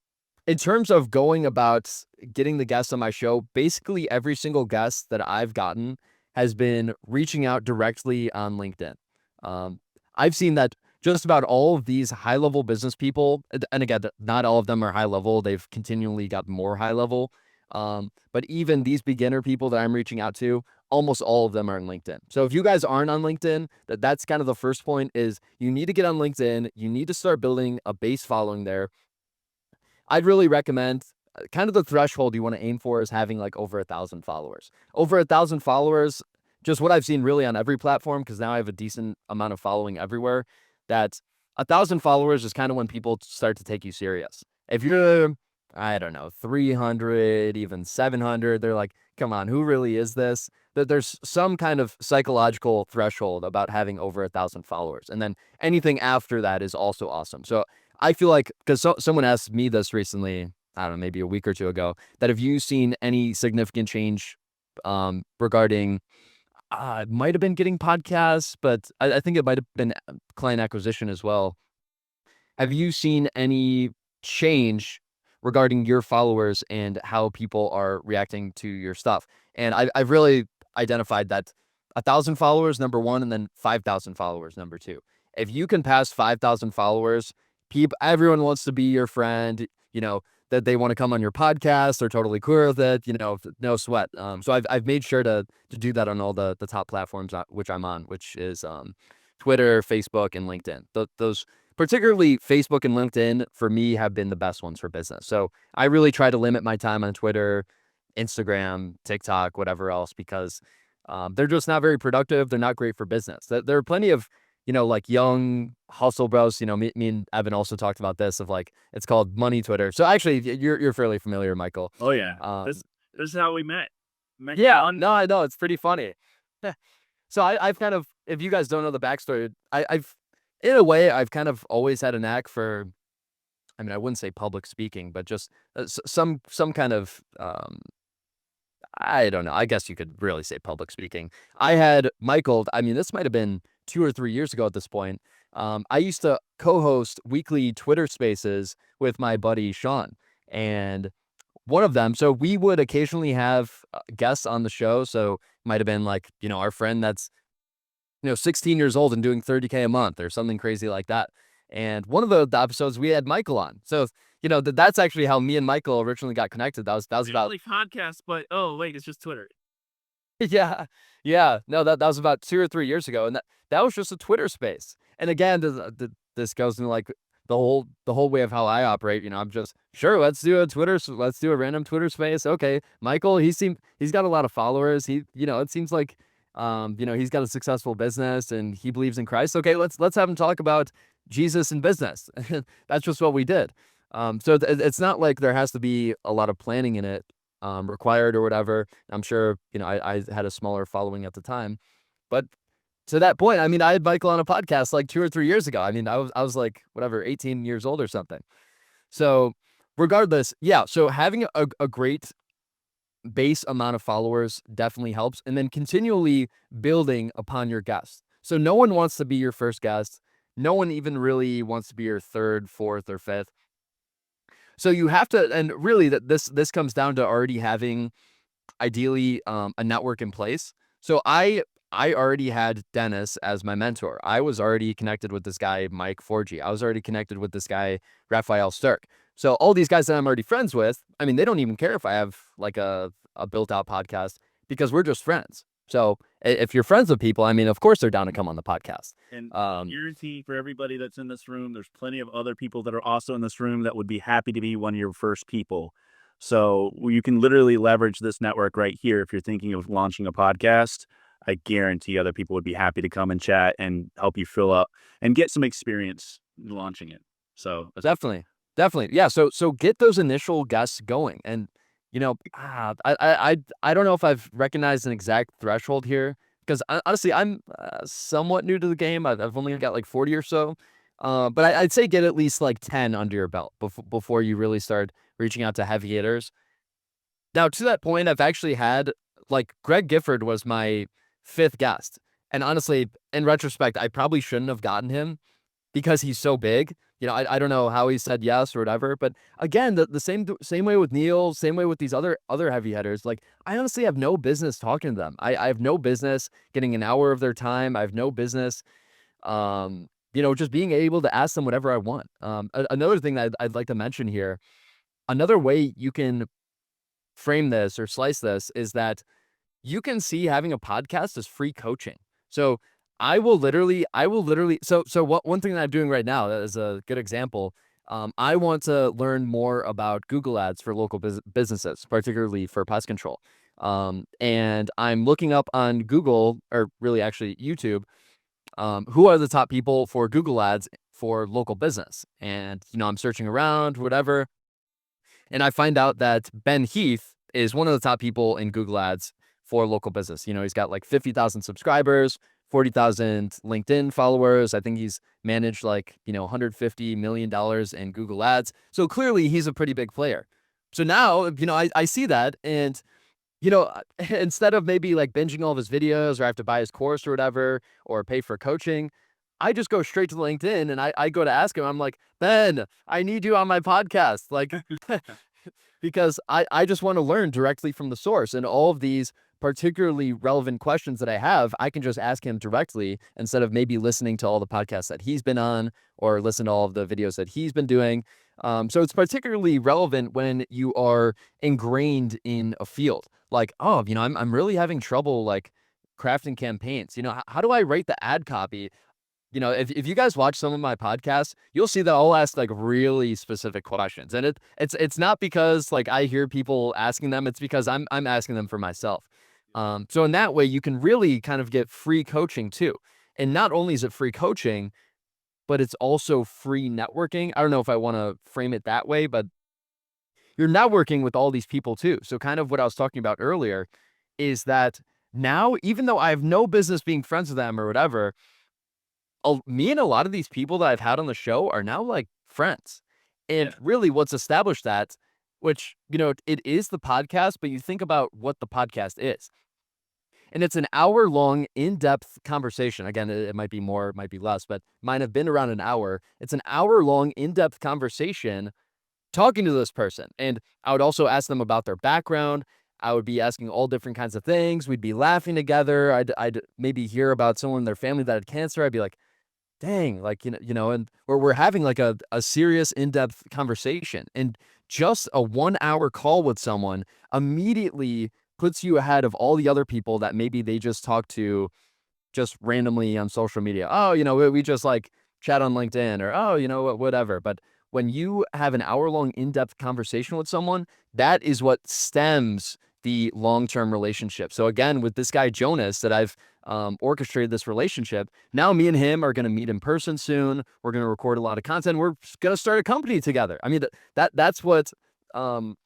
in terms of going about getting the guests on my show, basically every single guest that I've gotten has been reaching out directly on LinkedIn. I've seen that just about all of these high level business people, and again, not all of them are high level. They've continually got more high level. But even these beginner people that I'm reaching out to, almost all of them are on LinkedIn. So if you guys aren't on LinkedIn, that's kind of the first point, is you need to get on LinkedIn. You need to start building a base following there. I'd really recommend kind of the threshold you want to aim for is having like over 1,000 followers. Over 1,000 followers, just what I've seen really on every platform, because now I have a decent amount of following everywhere, that 1,000 followers is kind of when people start to take you serious. If you're, I don't know, 300, even 700, they're like, come on, who really is this? That there's some kind of psychological threshold about having over 1,000 followers. And then anything after that is also awesome. So I feel like, because someone asked me this recently, I don't know, maybe a week or two ago, that have you seen any significant change regarding, it might have been getting podcasts, but I think it might have been client acquisition as well. Have you seen any change regarding your followers and how people are reacting to your stuff? And I've really identified that 1,000 followers, number one, and then 5,000 followers, number two. If you can pass 5,000 followers, everyone wants to be your friend, that they want to come on your podcast. They're totally cool with it, no sweat. So I've made sure to do that on all the top platforms which I'm on, which is Twitter, Facebook, and LinkedIn. Those, particularly Facebook and LinkedIn, for me, have been the best ones for business. So I really try to limit my time on Twitter, Instagram, TikTok, whatever else, because they're just not very productive. They're not great for business. There are plenty of, like young hustle bros. Me and Evan also talked about this, of like, it's called money Twitter. So actually, you're fairly familiar, Michael. Oh yeah, Um, this is how we met. yeah, no, I know, it's pretty funny. So I've kind of, if you guys don't know the backstory, I've, in a way, I've kind of always had a knack for, I mean, I wouldn't say public speaking, but just some kind of, I don't know. I guess you could really say public speaking. I had Michael, I mean, this might have been 2 or 3 years ago at this point. I used to co-host weekly Twitter spaces with my buddy Sean. And one of them, so we would occasionally have guests on the show. So it might have been like, our friend that's, 16 years old and doing 30K a month or something crazy like that. And one of the episodes we had Michael on. So, that's actually how me and Michael originally got connected. That was about Like podcast, but oh wait, it's just Twitter. Yeah. Yeah. No, that was about 2 or 3 years ago, and that was just a Twitter space. And again, this goes into, like, the whole way of how I operate. I'm just, "Sure, let's do a random Twitter space. Okay, Michael, he's got a lot of followers. It seems like, he's got a successful business and he believes in Christ. Okay, let's have him talk about Jesus and business." That's just what we did. So it's not like there has to be a lot of planning in it, required or whatever. I'm sure, I had a smaller following at the time, but to that point, I mean, I had Michael on a podcast like 2 or 3 years ago. I mean, I was like, whatever, 18 years old or something. So, regardless, yeah, so having a great base amount of followers definitely helps, and then continually building upon your guests. So no one wants to be your first guest. No one even really wants to be your third, fourth, or fifth. So you have to, and really that this comes down to already having, ideally, a network in place. So I already had Dennis as my mentor. I was already connected with this guy Mike Forgy. I was already connected with this guy Raphael Sturck. So all these guys that I'm already friends with, I mean, they don't even care if I have like a built out podcast, because we're just friends. So if you're friends with people, I mean, of course they're down to come on the podcast. And Um, guarantee for everybody that's in this room, there's plenty of other people that are also in this room that would be happy to be one of your first people. So you can literally leverage this network right here if you're thinking of launching a podcast. I guarantee other people would be happy to come and chat and help you fill up and get some experience launching it. So that's Definitely. Definitely. Yeah, so get those initial guests going, and, I don't know if I've recognized an exact threshold here, because honestly, I'm, somewhat new to the game. I've only got, like, 40 or so, but I'd say get at least, like, 10 under your belt before you really start reaching out to heavy hitters. Now, to that point, I've actually had, like, Greg Gifford was my 5th guest, and honestly, in retrospect, I probably shouldn't have gotten him, because he's so big. I don't know how he said yes or whatever, but again, the same way with Neil, same way with these other heavy hitters. Like, I honestly have no business talking to them. I have no business getting an hour of their time. I have no business, just being able to ask them whatever I want. Another thing that I'd like to mention here, another way you can frame this or slice this is that you can see having a podcast as free coaching. So I will literally so what one thing that I'm doing right now that is a good example. I want to learn more about Google ads for local businesses, particularly for pest control. And I'm looking up on Google, or really actually YouTube, who are the top people for Google ads for local business. And I'm searching around, whatever, and I find out that Ben Heath is one of the top people in Google Ads for local business. He's got like 50,000 subscribers, 40,000 LinkedIn followers. I think he's managed like, $150 million in Google Ads. So clearly he's a pretty big player. So now, I see that, and, instead of maybe like binging all of his videos, or I have to buy his course or whatever, or pay for coaching, I just go straight to LinkedIn and I go to ask him. I'm like, Ben, I need you on my podcast. Like, because I just want to learn directly from the source, and all of these particularly relevant questions that I have, I can just ask him directly instead of maybe listening to all the podcasts that he's been on, or listen to all of the videos that he's been doing. So it's particularly relevant when you are ingrained in a field. Like, oh, I'm really having trouble like crafting campaigns. How do I write the ad copy? If you guys watch some of my podcasts, you'll see that I'll ask like really specific questions. And it's not because like I hear people asking them, it's because I'm asking them for myself. So in that way, you can really kind of get free coaching too. And not only is it free coaching, but it's also free networking. I don't know if I want to frame it that way, but you're networking with all these people too. So kind of what I was talking about earlier is that now, even though I have no business being friends with them or whatever, me and a lot of these people that I've had on the show are now like friends. And yeah. really what's established that, which, it is the podcast, but you think about what the podcast is. And it's an hour long, in-depth conversation. Again, it might be more, it might be less, but mine have been around an hour. It's an hour long, in-depth conversation talking to this person. And I would also ask them about their background. I would be asking all different kinds of things. We'd be laughing together. I'd maybe hear about someone in their family that had cancer. I'd be like, dang, like, and we're having like a serious in-depth conversation, and just a 1 hour call with someone immediately puts you ahead of all the other people that maybe they just talk to just randomly on social media. Oh, we just like chat on LinkedIn, or, oh, whatever. But when you have an hour-long in-depth conversation with someone, that is what stems the long-term relationship. So again, with this guy Jonas that I've orchestrated this relationship, now me and him are going to meet in person soon. We're going to record a lot of content. We're going to start a company together. I mean, um,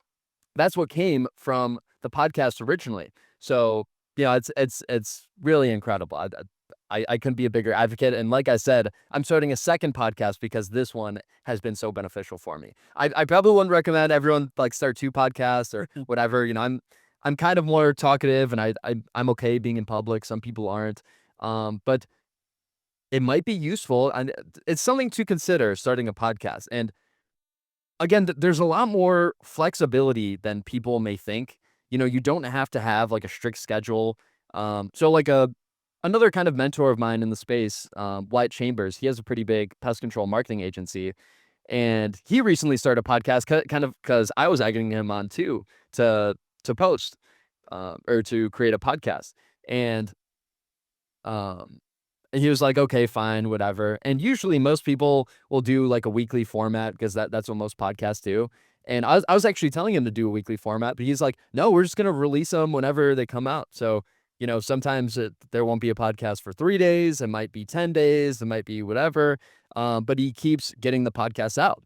that's what came from the podcast originally. So, it's really incredible. I couldn't be a bigger advocate. And like I said, I'm starting a second podcast because this one has been so beneficial for me. I probably wouldn't recommend everyone like start two podcasts or whatever. I'm kind of more talkative, and I'm okay being in public. Some people aren't. But it might be useful, and it's something to consider starting a podcast. And again, there's a lot more flexibility than people may think. You don't have to have like a strict schedule. So like another kind of mentor of mine in the space, Wyatt Chambers, he has a pretty big pest control marketing agency, and he recently started a podcast kind of because I was egging him on too to post or to create a podcast. And um, and he was like, okay, fine, whatever. And usually most people will do like a weekly format because that's what most podcasts do. And I was actually telling him to do a weekly format, but he's like, no, we're just going to release them whenever they come out. So, sometimes there won't be a podcast for 3 days. It might be 10 days. It might be whatever. But he keeps getting the podcast out.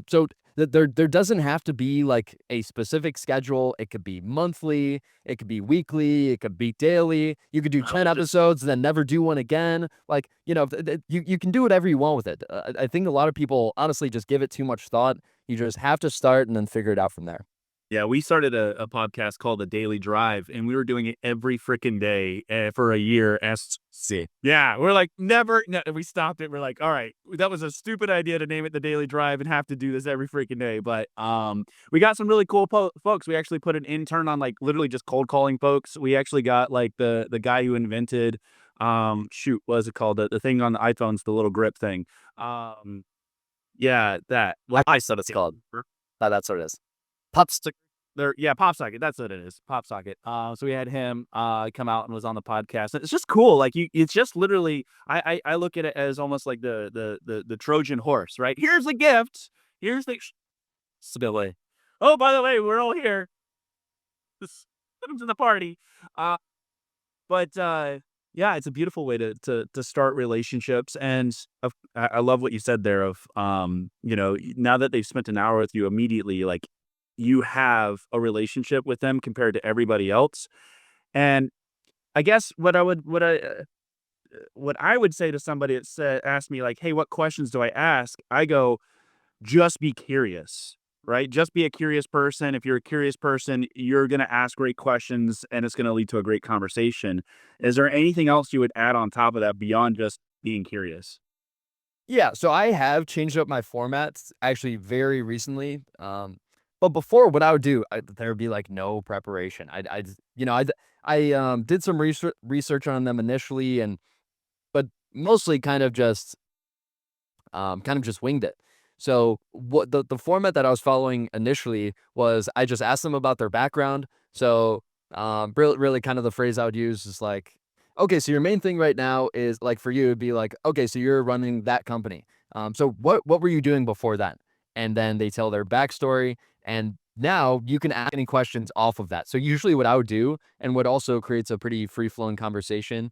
So there doesn't have to be like a specific schedule. It could be monthly. It could be weekly. It could be daily. You could do 10 episodes and then never do one again. Like, you can do whatever you want with it. I think a lot of people honestly just give it too much thought. You just have to start and then figure it out from there. Yeah, we started a podcast called The Daily Drive, and we were doing it every freaking day for a year. See. Yeah, we're like, never. No, we stopped it. We're like, all right, that was a stupid idea to name it The Daily Drive and have to do this every freaking day. But we got some really cool folks. We actually put an intern on like literally just cold calling folks. We actually got like the guy who invented, shoot, what is it called? The thing on the iPhones, the little grip thing. Yeah, that. I said it's called. That's what it is. Pups. Yeah, Pop Socket. That's what it is. Pop Socket. So we had him come out and was on the podcast. It's just cool. Like it's just literally. I look at it as almost like the Trojan horse, right? Here's the gift. Here's the stability. Oh, by the way, we're all here. This to the party. But yeah, it's a beautiful way to start relationships. And I love what you said there of now that they've spent an hour with you, immediately like you have a relationship with them compared to everybody else. And I guess what I would say to somebody that asked me like, hey, what questions do I ask? I go, just be curious, right? Just be a curious person. If you're a curious person, you're going to ask great questions and it's going to lead to a great conversation. Is there anything else you would add on top of that beyond just being curious? Yeah, so I have changed up my formats actually very recently. But before, what I would do, there would be like no preparation. I did some research on them initially, but mostly kind of just winged it. So what the format that I was following initially was I just asked them about their background. So really kind of the phrase I would use is like, okay, so your main thing right now is like for you it'd be like, okay, so you're running that company. So what were you doing before that? And then they tell their backstory, and now you can ask any questions off of that. So usually what I would do, and what also creates a pretty free flowing conversation,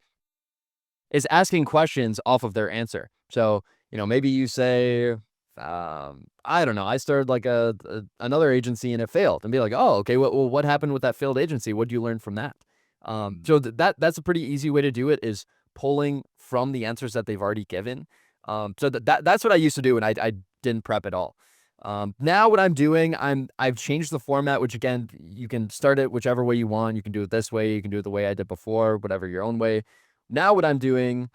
is asking questions off of their answer. So, maybe you say, I don't know, I started like another agency and it failed, and be like, oh, okay, what happened with that failed agency? What did you learn from that? So that's a pretty easy way to do it, is pulling from the answers that they've already given. So that's what I used to do, and I didn't prep at all. Now what I'm doing, I've changed the format, which again, you can start it whichever way you want. You can do it this way, you can do it the way I did before, whatever your own way. Now what I'm doing,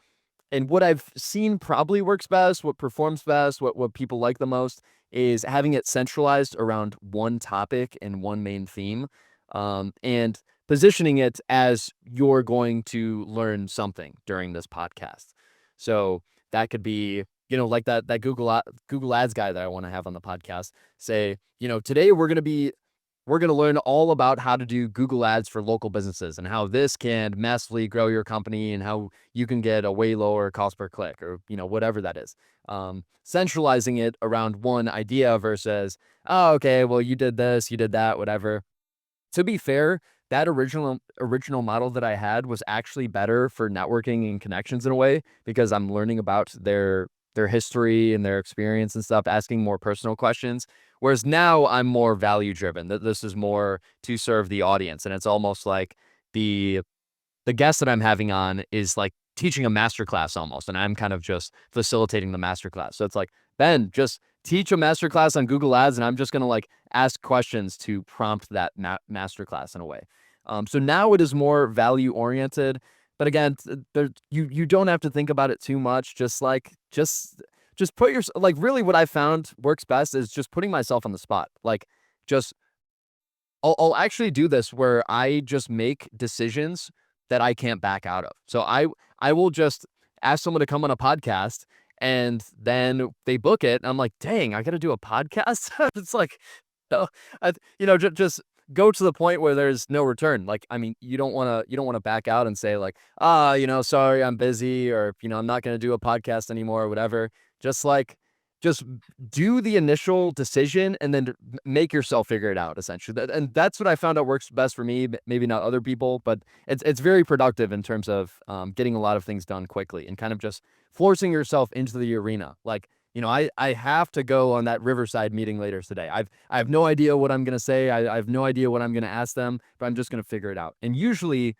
and what I've seen probably works best, what performs best, what people like the most, is having it centralized around one topic and one main theme, and positioning it as you're going to learn something during this podcast. So that could be, like that Google Ads guy that I want to have on the podcast say, today we're going to be we're going to learn all about how to do Google ads for local businesses and how this can massively grow your company and how you can get a way lower cost per click or, whatever that is. Centralizing it around one idea versus, oh, okay, well, you did this, you did that, whatever. To be fair, that original model that I had was actually better for networking and connections in a way because I'm learning about their history and their experience and stuff, asking more personal questions. Whereas now I'm more value driven. That this is more to serve the audience, and it's almost like the the guest that I'm having on is like teaching a masterclass almost, and I'm kind of just facilitating the masterclass. So it's like, Ben, just teach a masterclass on Google Ads, and I'm just gonna like ask questions to prompt that masterclass in a way. So now it is more value oriented, but again, you don't have to think about it too much. Just put your like really what I found works best is just putting myself on the spot. Like just I'll actually do this where I just make decisions that I can't back out of. So I will just ask someone to come on a podcast and then they book it. And I'm like, dang, I got to do a podcast. It's like, no, just go to the point where there's no return. Like, I mean, you don't want to back out and say like, sorry, I'm busy or, I'm not going to do a podcast anymore or whatever. Just like, just do the initial decision and then make yourself figure it out essentially. And that's what I found out works best for me, maybe not other people, but it's very productive in terms of getting a lot of things done quickly and kind of just forcing yourself into the arena. Like, I have to go on that Riverside meeting later today. I have no idea what I'm going to say. I have no idea what I'm going to ask them, but I'm just going to figure it out. And usually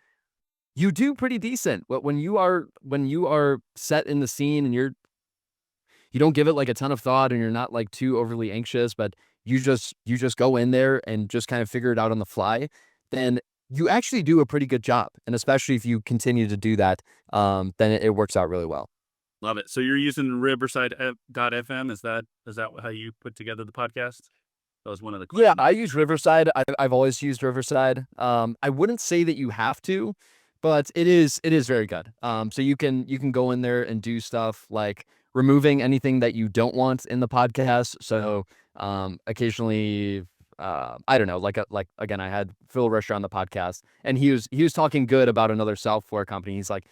you do pretty decent. But when you are set in the scene and you don't give it like a ton of thought and you're not like too overly anxious, but you just go in there and just kind of figure it out on the fly, then you actually do a pretty good job. And especially if you continue to do that, then it works out really well. Love it. So you're using Riverside.fm. Is that how you put together the podcast? That was one of the Yeah, questions. I use Riverside. I've always used Riverside. I wouldn't say that you have to, but it is very good. So you can go in there and do stuff like removing anything that you don't want in the podcast. So occasionally, I don't know, like again, I had Phil Risher on the podcast, and he was talking good about another software company. He's like,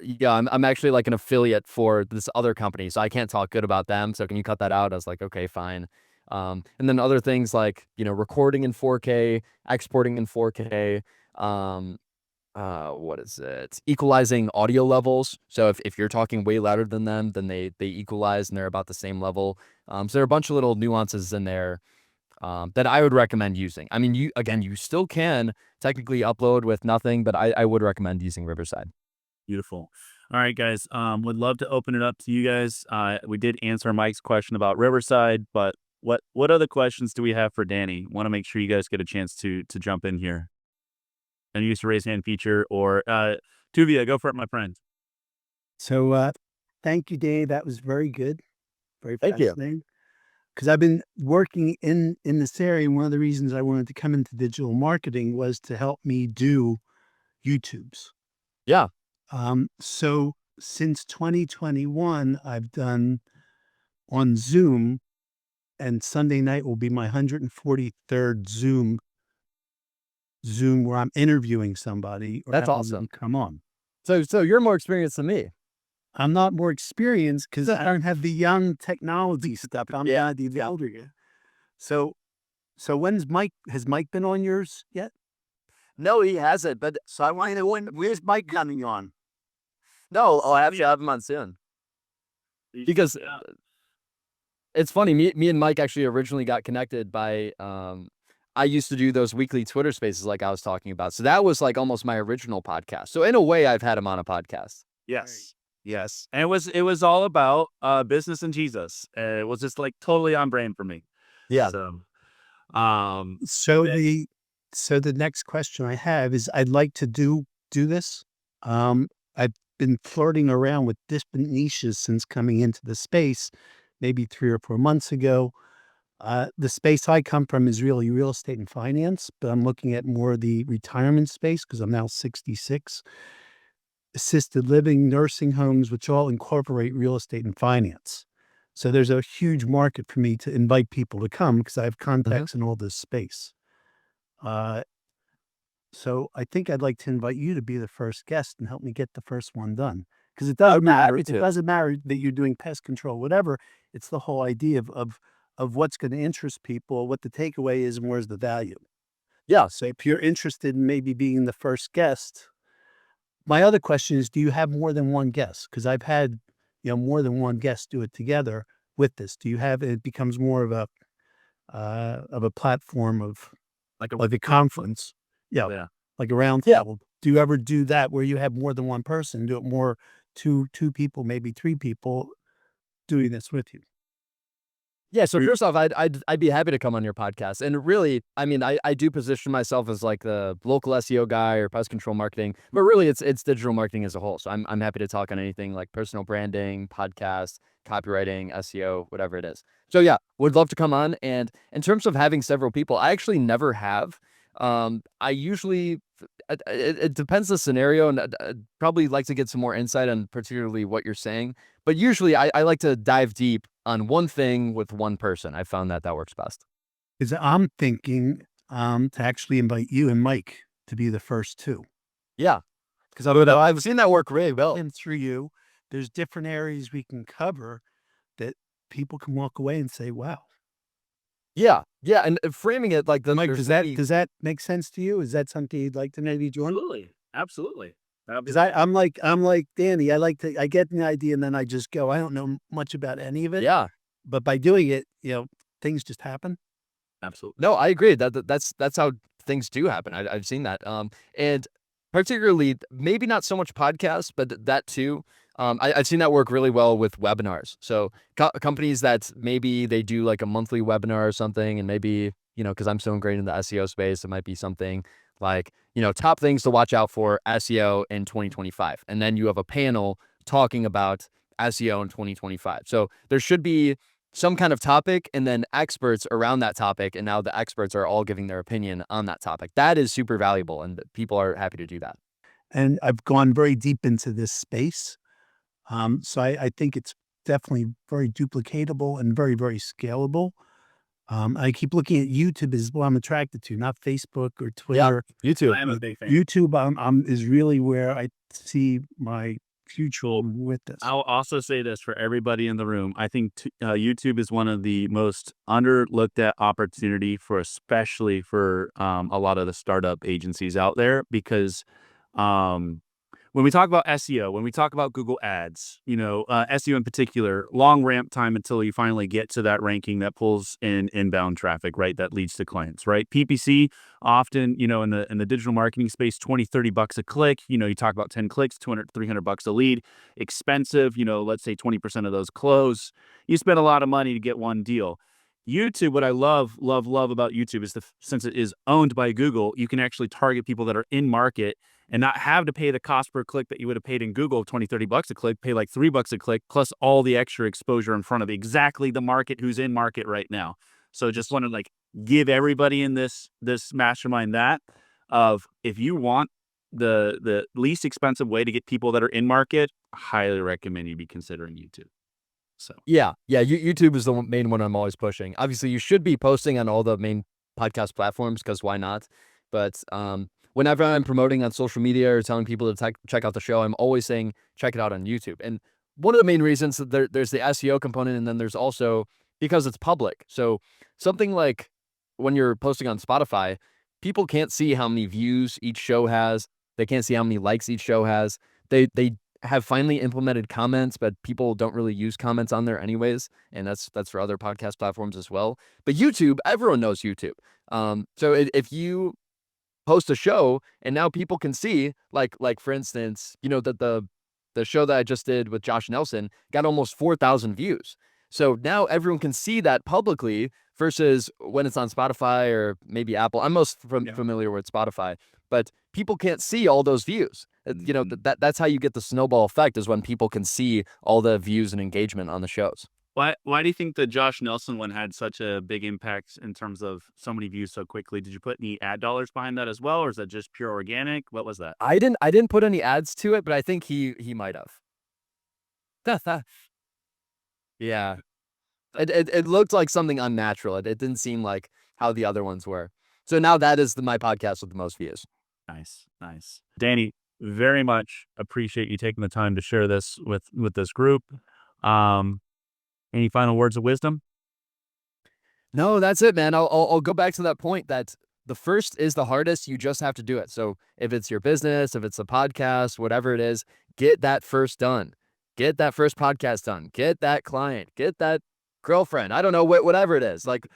Yeah, I'm actually like an affiliate for this other company, so I can't talk good about them. So can you cut that out?" I was like, "Okay, fine." And then other things like, recording in 4K, exporting in 4K, um, what is it? Equalizing audio levels. So if you're talking way louder than them, then they equalize and they're about the same level. So there are a bunch of little nuances in there that I would recommend using. I mean, you still can technically upload with nothing, but I would recommend using Riverside. Beautiful. All right, guys. Would love to open it up to you guys. We did answer Mike's question about Riverside, but what other questions do we have for Danny? Want to make sure you guys get a chance to jump in here and use the raise hand feature or Tuvia, go for it, my friend. So, thank you, Dave. That was very good, very Thank you. fascinating. Because I've been working in this area, and one of the reasons I wanted to come into digital marketing was to help me do YouTubes. Yeah. So since 2021, I've done on Zoom, and Sunday night will be my 143rd Zoom where I'm interviewing somebody or That's having awesome. them come on. So you're more experienced than me. I'm not more experienced because I don't have the young technology stuff. I'm Yeah. the elder guy. So has Mike been on yours yet? No, he hasn't. But So I want to know where's Mike coming on? no, I'll have him on soon. Because it's funny. Me and Mike actually originally got connected by. I used to do those weekly Twitter Spaces like I was talking about. So that was like almost my original podcast. So in a way, I've had him on a podcast. Yes. Yes. And it was all about business and Jesus. It was just like totally on brand for me. Yeah. So So the next question I have is I'd like to do this. I've been flirting around with different niches since coming into the space, maybe 3 or 4 months ago. The space I come from is really real estate and finance, but I'm looking at more of the retirement space because I'm now 66. Assisted living, nursing homes, which all incorporate real estate and finance. So there's a huge market for me to invite people to come because I have contacts in all this space. So I think I'd like to invite you to be the first guest and help me get the first one done. Because it doesn't matter. happy It to. doesn't matter that you're doing pest control, whatever. It's the whole idea of what's going to interest people, what the takeaway is, and where's the value. Yeah. So if you're interested in maybe being the first guest, my other question is, do you have more than one guest? Because I've had, more than one guest do it together with this. Do you have it becomes more of a platform of Like a like a conference? Yeah, yeah. like a round Yeah. table. Do you ever do that where you have more than one person? Do it more two people, maybe three people doing this with you? Yeah, so first off, I'd be happy to come on your podcast. And really, I mean, I do position myself as like the local SEO guy or pest control marketing, but really it's digital marketing as a whole. So I'm happy to talk on anything like personal branding, podcast, copywriting, SEO, whatever it is. So yeah, would love to come on. And in terms of having several people, I actually never have. I usually it depends the scenario, and I'd probably like to get some more insight on particularly what you're saying. But usually I like to dive deep on one thing with one person. I found that works best. Is I'm thinking to actually invite you and Mike to be the first two. Yeah, because I've seen that work really well. And through you, there's different areas we can cover that people can walk away and say, "Wow." Yeah, yeah, and framing it like the Mike, there's does that make sense to you? Is that something you'd like to maybe join? Absolutely. Absolutely. Because I'm like Danny. I get the idea and then I just go. I don't know much about any of it, yeah. but by doing it, things just happen. Absolutely. No, I agree. That's how things do happen. I've seen that. And particularly maybe not so much podcasts, but that too. I've seen that work really well with webinars. So companies that maybe they do like a monthly webinar or something, and maybe because I'm so ingrained in the SEO space, it might be something like top things to watch out for SEO in 2025, and then you have a panel talking about SEO in 2025. So there should be some kind of topic and then experts around that topic. And now the experts are all giving their opinion on that topic. That is super valuable. And people are happy to do that. And I've gone very deep into this space, so I think it's definitely very duplicatable and very very scalable. I keep looking at YouTube as what I'm attracted to, not Facebook or Yeah. Twitter. You too. I am a big fan. YouTube, is really where I see my future with this. I'll also say this for everybody in the room. I think YouTube is one of the most underlooked at opportunity for, especially for a lot of the startup agencies out there, because um, when we talk about SEO, when we talk about Google Ads, SEO in particular, long ramp time until you finally get to that ranking that pulls in inbound traffic, right? That leads to clients, right? PPC often, in the digital marketing space, 20, $30 a click. You talk about 10 clicks, 200, $300 a lead. Expensive, let's say 20% of those close. You spend a lot of money to get one deal. YouTube, what I love about YouTube is since it is owned by Google, you can actually target people that are in market and not have to pay the cost per click that you would have paid in Google, 20, $30 a click, pay like $3 a click, plus all the extra exposure in front of exactly the market who's in market right now. So just want to give everybody in this mastermind that of, if you want the least expensive way to get people that are in market, I highly recommend you be considering YouTube. So Yeah. Yeah. YouTube is the main one I'm always pushing. Obviously, you should be posting on all the main podcast platforms because why not? But whenever I'm promoting on social media or telling people to check out the show, I'm always saying check it out on YouTube. And one of the main reasons that there's the SEO component, and then there's also because it's public. So something like when you're posting on Spotify, people can't see how many views each show has. They can't see how many likes each show has. They have finally implemented comments, but people don't really use comments on there anyways, and that's for other podcast platforms as well. But YouTube, everyone knows YouTube. So if you post a show and now people can see, like for instance, that the show that I just did with Josh Nelson got almost 4,000 views. So now everyone can see that publicly versus when it's on Spotify or maybe Apple. I'm most familiar with Spotify, but people can't see all those views. That's how you get the snowball effect, is when people can see all the views and engagement on the shows. why do you think the Josh Nelson one had such a big impact in terms of so many views so quickly? Did you put any ad dollars behind that as well, or is that just pure organic? What was that? I didn't put any ads to it, but I think he might have. Yeah. It looked like something unnatural. It didn't seem like how the other ones were. So now that is my podcast with the most views. Nice. Danny, very much appreciate you taking the time to share this with this group. Any final words of wisdom? No, that's it, man. I'll go back to that point that the first is the hardest. You just have to do it. So if it's your business, if it's a podcast, whatever it is, get that first done. Get that first podcast done. Get that client. Get that girlfriend. I don't know, whatever it is. Like,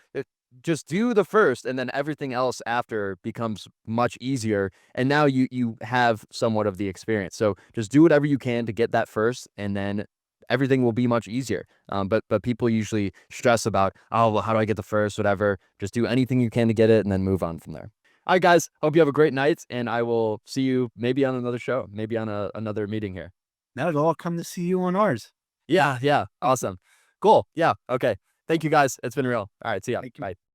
just do the first, and then everything else after becomes much easier. And now you have somewhat of the experience. So just do whatever you can to get that first, and then everything will be much easier. But people usually stress about, oh, well, how do I get the first, whatever. Just do anything you can to get it and then move on from there. All right, guys, hope you have a great night, and I will see you maybe on another show, maybe on another meeting here. Now they'll all come to see you on ours. Yeah, awesome. Cool. Yeah, okay. Thank you, guys. It's been real. All right, see ya. Thank you. Bye.